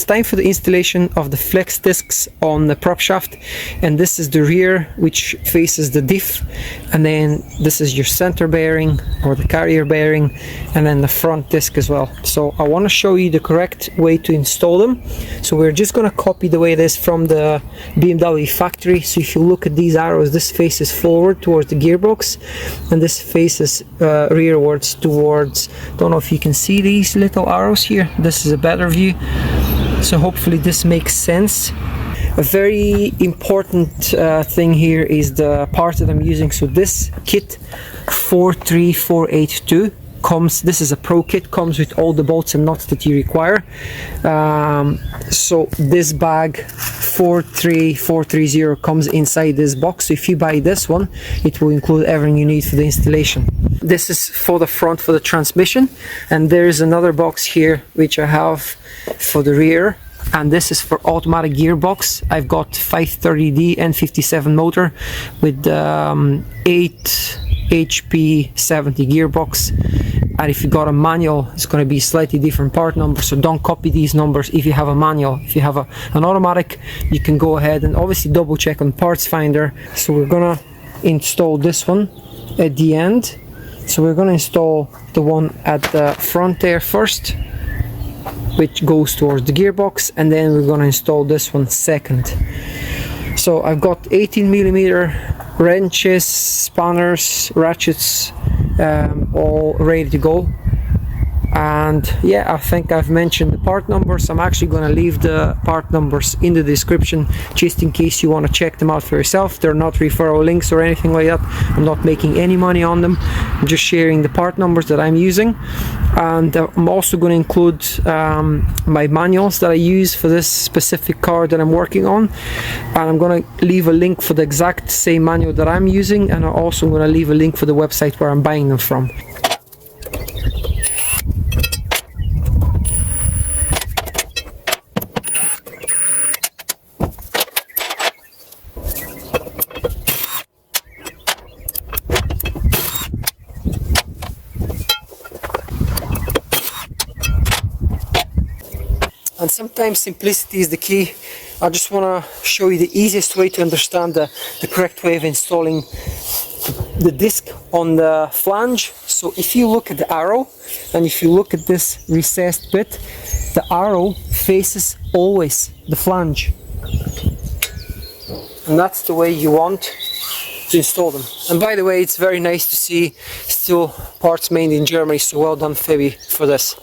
[SPEAKER 1] time for the installation of the flex discs on the prop shaft, and this is the rear which faces the diff, and then this is your center bearing or the carrier bearing, and then the front disc as well. So I want to show you the correct way to install them. So we're just going to copy the way it is from the BMW factory. So if you look at these arrows, this faces forward towards the gearbox, and this faces rearwards towards, don't know if you can see these little arrows here. This is a better view, so hopefully this makes sense. A very important thing here is the part that I'm using. So this kit 43482 comes, this is a pro kit, comes with all the bolts and nuts that you require. So this bag 43430 comes inside this box. So if you buy this one, it will include everything you need for the installation. This is for the front, for the transmission, and there is another box here which I have for the rear, and this is for automatic gearbox. I've got 530d N57 motor with 8 HP 70 gearbox, and if you got a manual, it's going to be slightly different part number, so don't copy these numbers if you have a manual. If you have an automatic, you can go ahead and obviously double check on parts finder. So we're gonna install this one at the end. So we're going to install the one at the front there first, which goes towards the gearbox, and then we're going to install this one second. So I've got 18mm wrenches, spanners, ratchets, all ready to go. And yeah, I think I've mentioned the part numbers. I'm actually going to leave the part numbers in the description just in case you want to check them out for yourself. They're not referral links or anything like that. I'm not making any money on them. I'm just sharing the part numbers that I'm using, and I'm also going to include my manuals that I use for this specific car that I'm working on, and I'm going to leave a link for the exact same manual that I'm using, and I'm also going to leave a link for the website where I'm buying them from. And sometimes simplicity is the key. I just want to show you the easiest way to understand the correct way of installing the disc on the flange. So if you look at the arrow, and if you look at this recessed bit, the arrow faces always the flange. And that's the way you want to install them. And by the way, it's very nice to see still parts made in Germany, so well done Febi for this.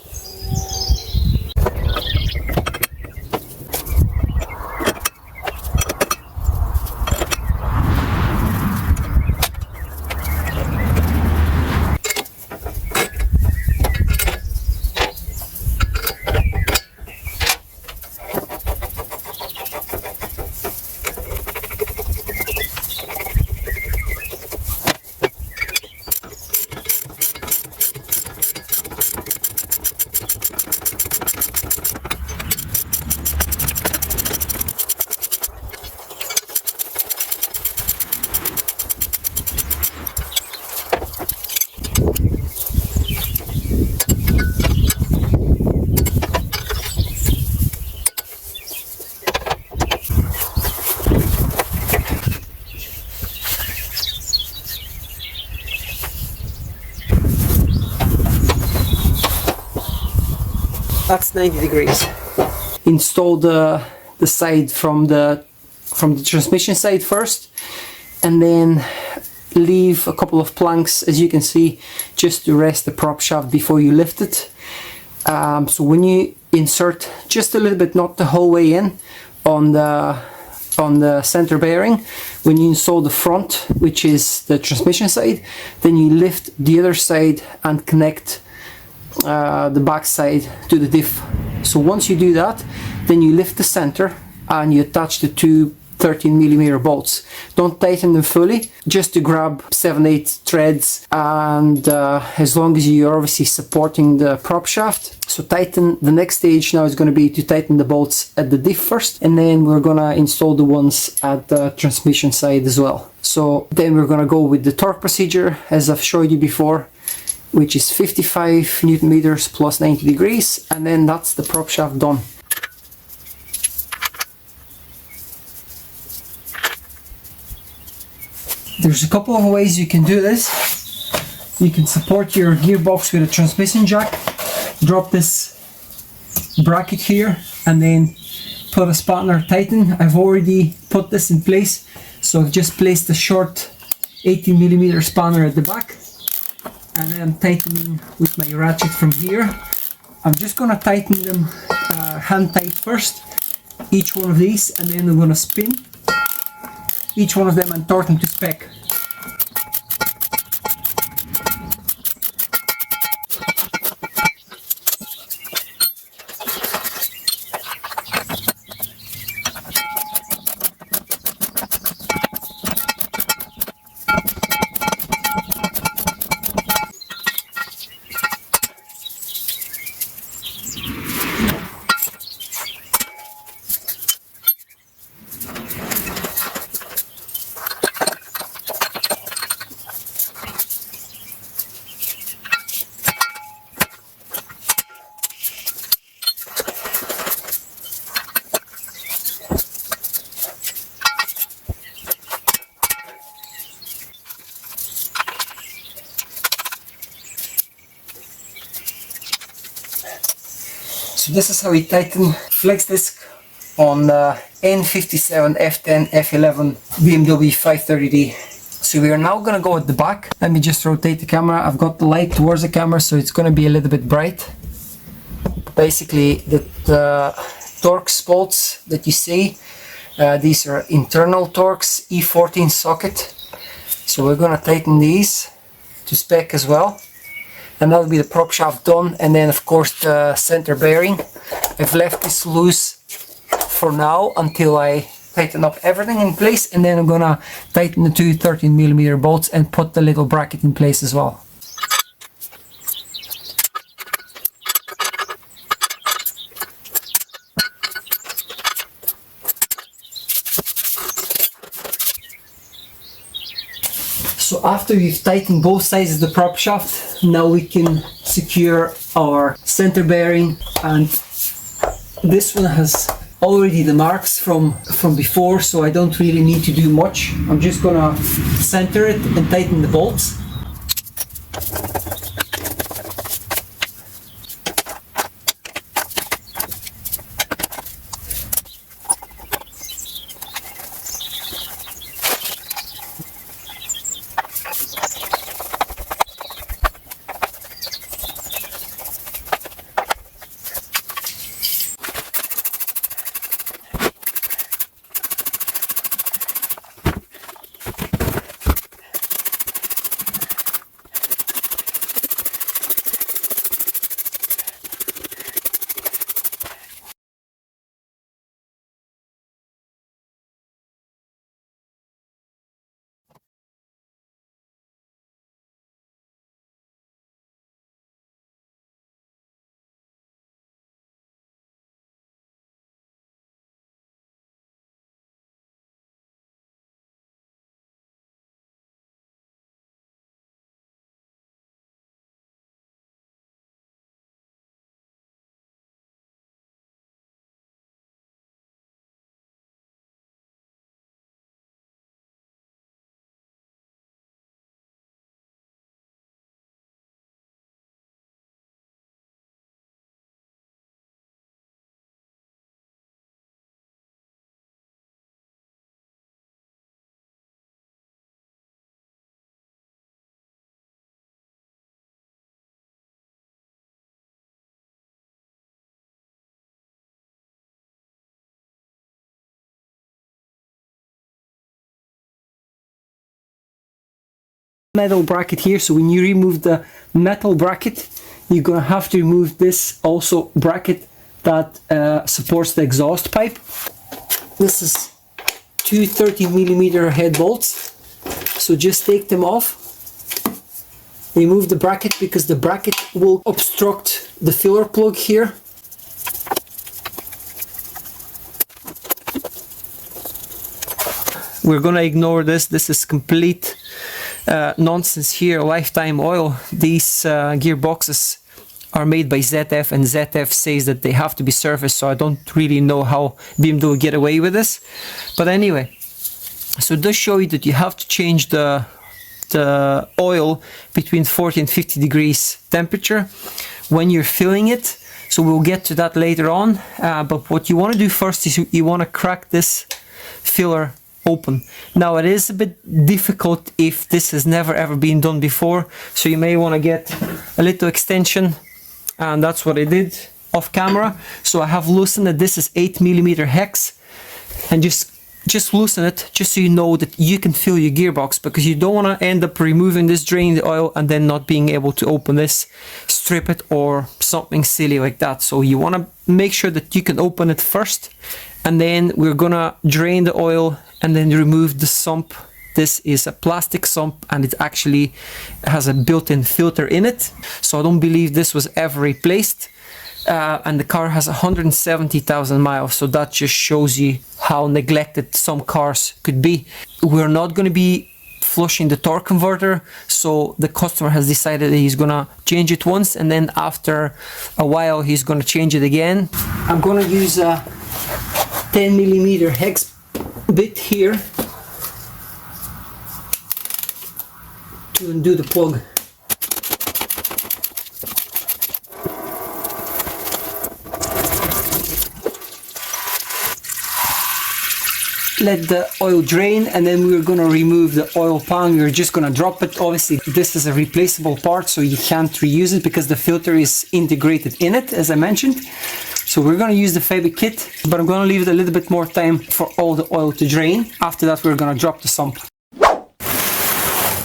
[SPEAKER 1] That's 90 degrees. Install the side from the transmission side first, and then leave a couple of planks, as you can see, just to rest the prop shaft before you lift it. So when you insert just a little bit, not the whole way in, on the center bearing, when you install the front, which is the transmission side, then you lift the other side and connect the back side to the diff. So once you do that, then you lift the center and you attach the two 13mm bolts. Don't tighten them fully, just to grab 7-8 threads, and as long as you're obviously supporting the prop shaft. So tighten, the next stage now is going to be to tighten the bolts at the diff first, and then we're going to install the ones at the transmission side as well. So then we're going to go with the torque procedure as I've showed you before, which is 55 Newton meters plus 90 degrees, and then that's the prop shaft done. There's a couple of ways you can do this. You can support your gearbox with a transmission jack, drop this bracket here, and then put a spanner tighten. I've already put this in place, so I've just placed a short 18mm spanner at the back, and then I'm tightening with my ratchet from here. I'm just going to tighten them hand tight first, each one of these, and then I'm going to spin each one of them and torque them to spec. So this is how we tighten flex disc on N57, F10, F11 BMW 530d. So we are now going to go at the back. Let me just rotate the camera. I've got the light towards the camera, so it's going to be a little bit bright. Basically, the torque spots that you see, these are internal torques, E14 socket. So we're going to tighten these to spec as well. And that'll be the prop shaft done, and then of course the center bearing. I've left this loose for now until I tighten up everything in place, and then I'm gonna tighten the two 13mm bolts and put the little bracket in place as well. So after we've tightened both sides of the prop shaft, now we can secure our center bearing, and this one has already the marks from before, so I don't really need to do much. I'm just gonna center it and tighten the bolts. Metal bracket here, so when you remove the metal bracket, you're gonna have to remove this also bracket that supports the exhaust pipe. This is two 13mm head bolts, so just take them off. Remove the bracket because the bracket will obstruct the filler plug here. We're gonna ignore this. This is complete nonsense here. Lifetime oil. These gearboxes are made by ZF, and ZF says that they have to be serviced, so I don't really know how BMW get away with this. But anyway, So it does show you that you have to change the oil between 40 and 50 degrees temperature when you're filling it. So we'll get to that later on, but what you want to do first is you want to crack this filler open. Now it is a bit difficult if this has never ever been done before, so you may want to get a little extension, and that's what I did off camera. So I have loosened it. This is 8mm hex, and just loosen it just so you know that you can fill your gearbox, because you don't want to end up removing this, draining the oil, and then not being able to open this, strip it, or something silly like that. So you want to make sure that you can open it first, and then we're gonna drain the oil and then remove the sump. This is a plastic sump, and it actually has a built-in filter in it, so I don't believe this was ever replaced. And the car has 170,000 miles, so that just shows you how neglected some cars could be. We're not going to be flushing the torque converter, so the customer has decided that he's going to change it once, and then after a while he's going to change it again. I'm going to use a 10mm hex bit here to undo the plug. Let the oil drain, and then we're going to remove the oil pan. We're just going to drop it. Obviously this is a replaceable part, so you can't reuse it because the filter is integrated in it, as I mentioned. So we're going to use the Febi kit, but I'm going to leave it a little bit more time for all the oil to drain. After that we're going to drop the sump.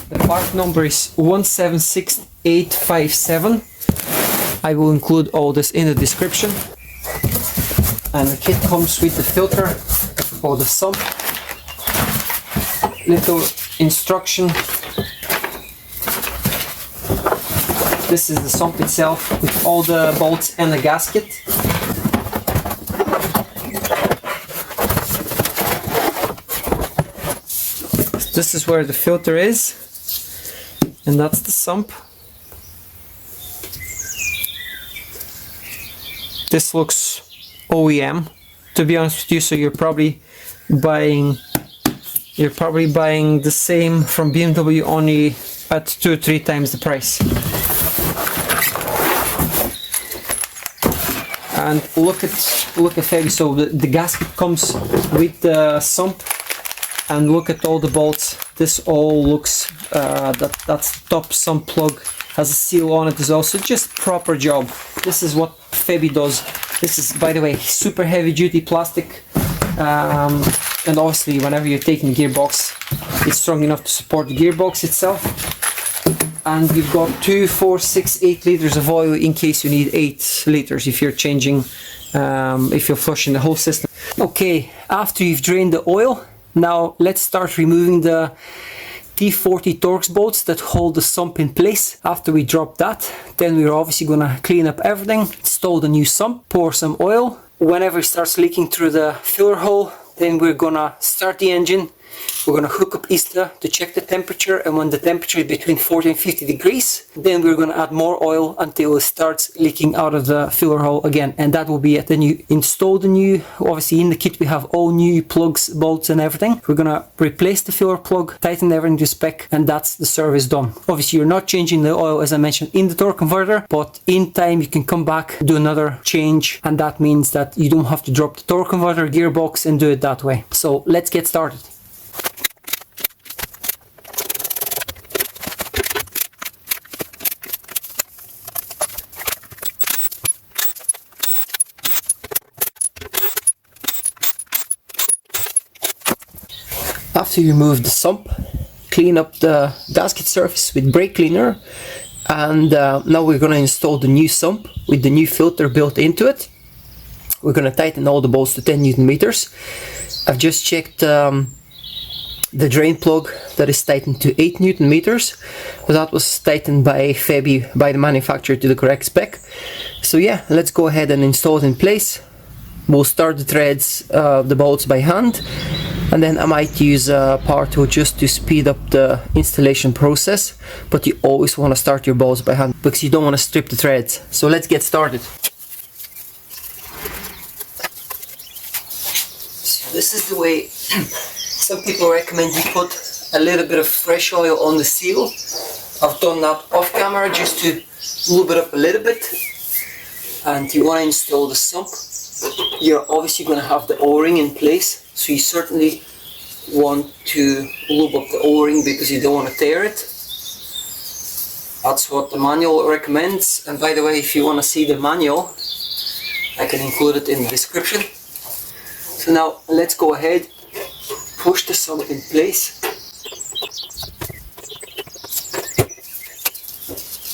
[SPEAKER 1] The part number is 176857. I will include all this in the description. And the kit comes with the filter for the sump, little instruction. This is the sump itself with all the bolts and the gasket. This is where the filter is, and that's the sump. This looks OEM, to be honest with you, so you're probably buying the same from BMW, only at 2 or 3 times the price. And look at Febi. So the gasket comes with the sump, and look at all the bolts. This all looks that's the top sump plug, has a seal on it as well. So just proper job. This is what Febi does. This is, by the way, super heavy duty plastic, and obviously whenever you're taking gearbox, it's strong enough to support the gearbox itself. And you've got 2, 4, 6, 8 liters of oil in case you need 8 liters if you're changing, if you're flushing the whole system. Okay, after you've drained the oil, now let's start removing the T40 Torx bolts that hold the sump in place. After we drop that, then we're obviously gonna clean up everything, install the new sump, pour some oil. Whenever it starts leaking through the filler hole, then we're gonna start the engine. We're gonna hook up ISTA to check the temperature, and when the temperature is between 40 and 50 degrees, then we're gonna add more oil until it starts leaking out of the filler hole again. And that will be it. Then you install the new, obviously in the kit we have all new plugs, bolts and everything. We're gonna replace the filler plug, tighten everything to spec, and that's the service done. Obviously you're not changing the oil, as I mentioned, in the torque converter, but in time you can come back, do another change, and that means that you don't have to drop the torque converter, gearbox, and do it that way. So let's get started. After you remove the sump, clean up the gasket surface with brake cleaner, and now we're going to install the new sump with the new filter built into it. We're going to tighten all the bolts to 10 Newton meters. I've just checked the drain plug, that is tightened to 8 Newton meters. That was tightened by Febi, by the manufacturer, to the correct spec. So yeah, let's go ahead and install it in place. We'll start the threads, the bolts by hand, and then I might use a power tool just to speed up the installation process, but you always want to start your bolts by hand because you don't want to strip the threads. So let's get started. So this is the way Some people recommend you put a little bit of fresh oil on the seal. I've done that off camera just to lube it up a little bit. And you want to install the sump. You're obviously going to have the O-ring in place, so you certainly want to lube up the O-ring because you don't want to tear it. That's what the manual recommends. And by the way, if you want to see the manual, I can include it in the description. So now let's go ahead, push the sump in place.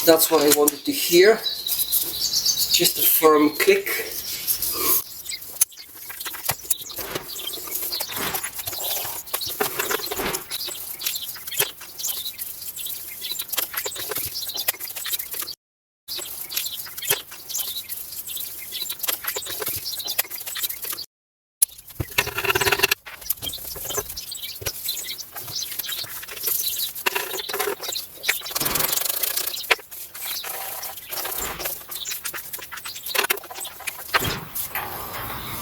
[SPEAKER 1] That's what I wanted to hear. Just a firm click.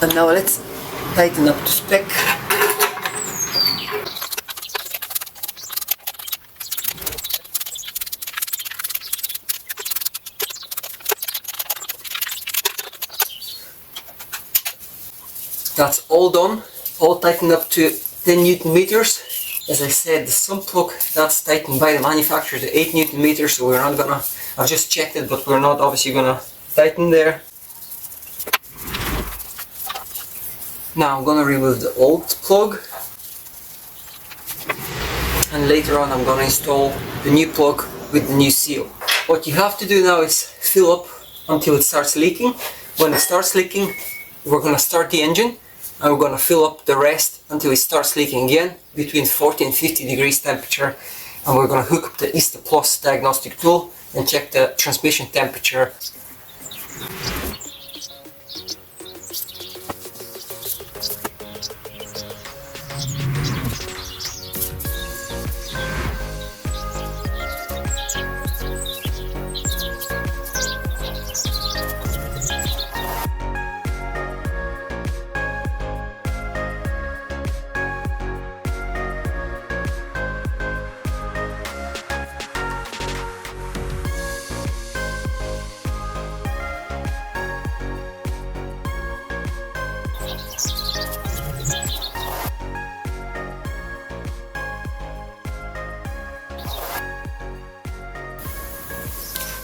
[SPEAKER 1] And now let's tighten up the spec. That's all done, all tightened up to 10 Newton meters. As I said, the sump plug, that's tightened by the manufacturer to 8 Newton meters, so we're not gonna, I've just checked it, but we're not obviously gonna tighten there. Now I'm gonna remove the old plug, and later on I'm gonna install the new plug with the new seal. What you have to do now is fill up until it starts leaking. When it starts leaking, we're gonna start the engine, and we're gonna fill up the rest until it starts leaking again, between 40 and 50 degrees temperature, and we're gonna hook up the ISTA Plus diagnostic tool and check the transmission temperature.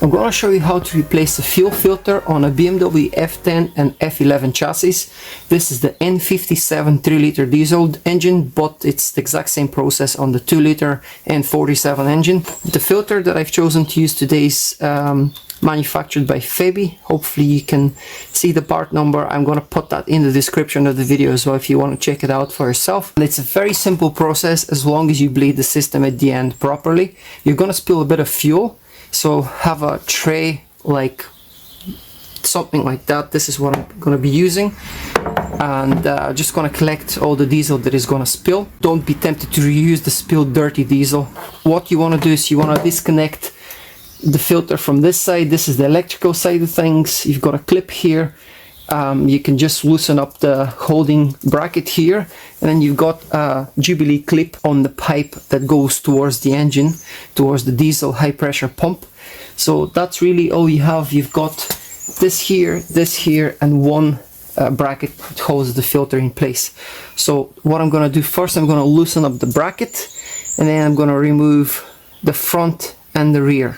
[SPEAKER 1] I'm going to show you how to replace the fuel filter on a BMW F10 and F11 chassis. This is the N57 3-liter diesel engine, but it's the exact same process on the 2-liter N47 engine. The filter that I've chosen to use today is manufactured by Febi. Hopefully you can see the part number. I'm going to put that in the description of the video as well if you want to check it out for yourself. And it's a very simple process as long as you bleed the system at the end properly. You're going to spill a bit of fuel. So have a tray like something like that. This is what I'm going to be using, and just going to collect all the diesel that is going to spill. Don't be tempted to reuse the spilled dirty diesel. What you want to do is you want to disconnect the filter from this side. This is the electrical side of things. You've got a clip here. You can just loosen up the holding bracket here, and then you've got a Jubilee clip on the pipe that goes towards the engine, towards the diesel high pressure pump. So that's really all you have. You've got this here, and one bracket that holds the filter in place. So what I'm going to do first, I'm going to loosen up the bracket, and then I'm going to remove the front and the rear.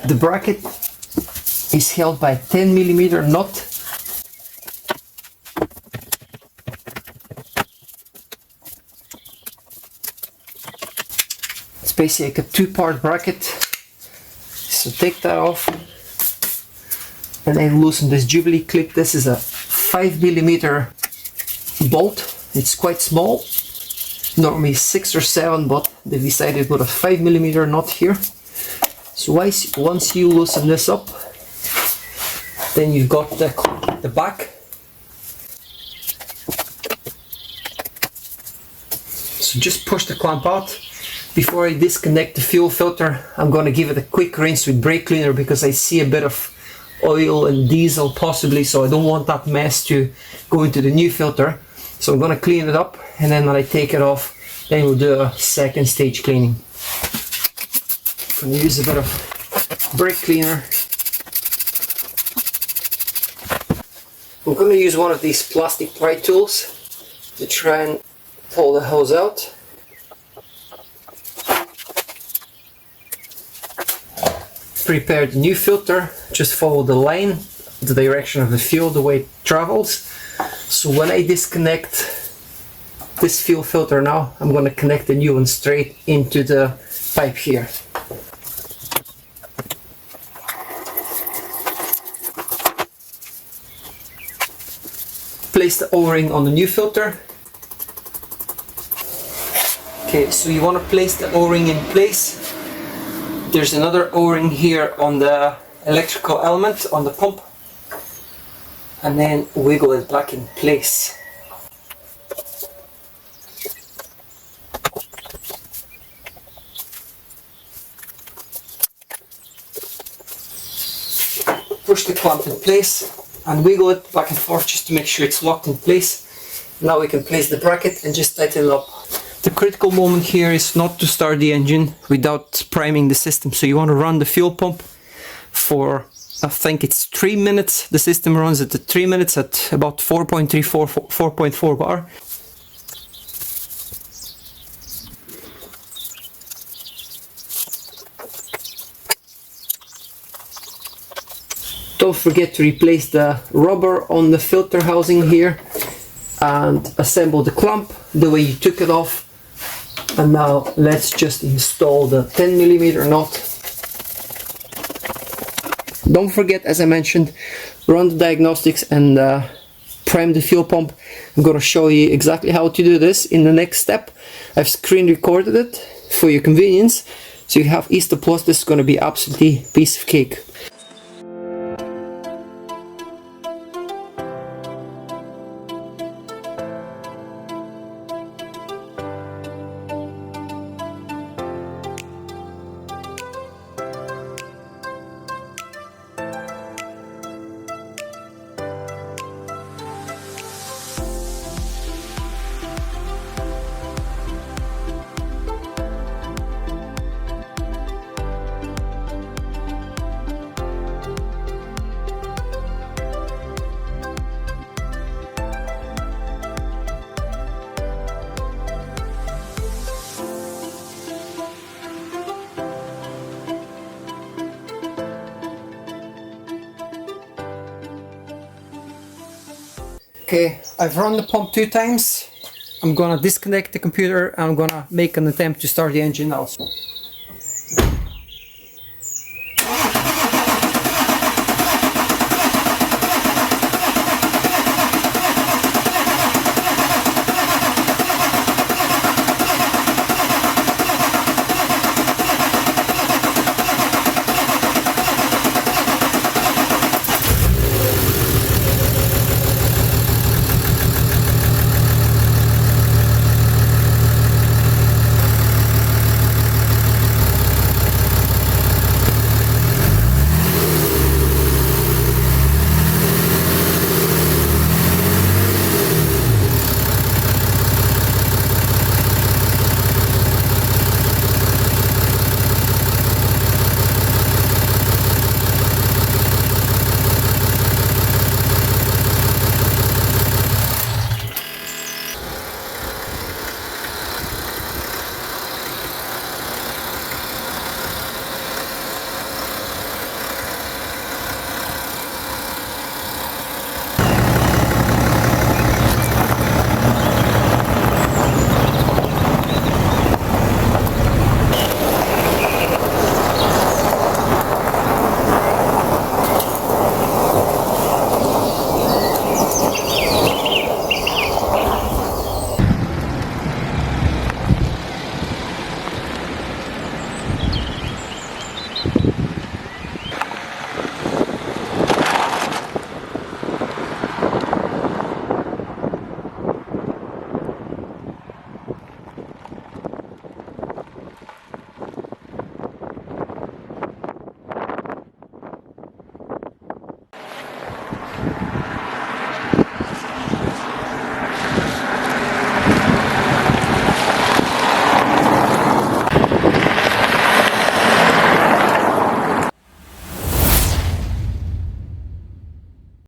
[SPEAKER 1] The bracket is held by a 10mm nut. It's basically like a two-part bracket. So take that off and then loosen this Jubilee clip. This is a 5mm bolt. It's quite small, normally 6 or 7, but they decided to put a 5mm nut here. So once you loosen this up, then you've got the back. So just push the clamp out. Before I disconnect the fuel filter, I'm going to give it a quick rinse with brake cleaner because I see a bit of oil and diesel possibly, so I don't want that mess to go into the new filter. So I'm gonna clean it up, and then when I take it off, then we'll do a second stage cleaning. I'm gonna use a bit of brake cleaner. I'm gonna use one of these plastic pry tools to try and pull the hose out. Prepare the new filter, just follow the line, the direction of the fuel, the way it travels. So when I disconnect this fuel filter now, I'm going to connect the new one straight into the pipe here. Place the O-ring on the new filter. Okay, so you want to place the O-ring in place. There's another O-ring here on the electrical element on the pump, and then wiggle it back in place. Push the clamp in place and wiggle it back and forth just to make sure it's locked in place. Now we can place the bracket and just tighten it up. The critical moment here is not to start the engine without priming the system. So you want to run the fuel pump for, I think it's 3 minutes. The system runs at 3 minutes at about 4.4 bar. Don't forget to replace the rubber on the filter housing here and assemble the clamp the way you took it off. And now let's just install the 10mm nut. Don't forget, as I mentioned, run the diagnostics and prime the fuel pump. I'm going to show you exactly how to do this in the next step. I've screen recorded it for your convenience. So you have Easter Plus. This is going to be absolutely a piece of cake. Okay, I've run the pump 2 times. I'm gonna disconnect the computer and I'm gonna make an attempt to start the engine now.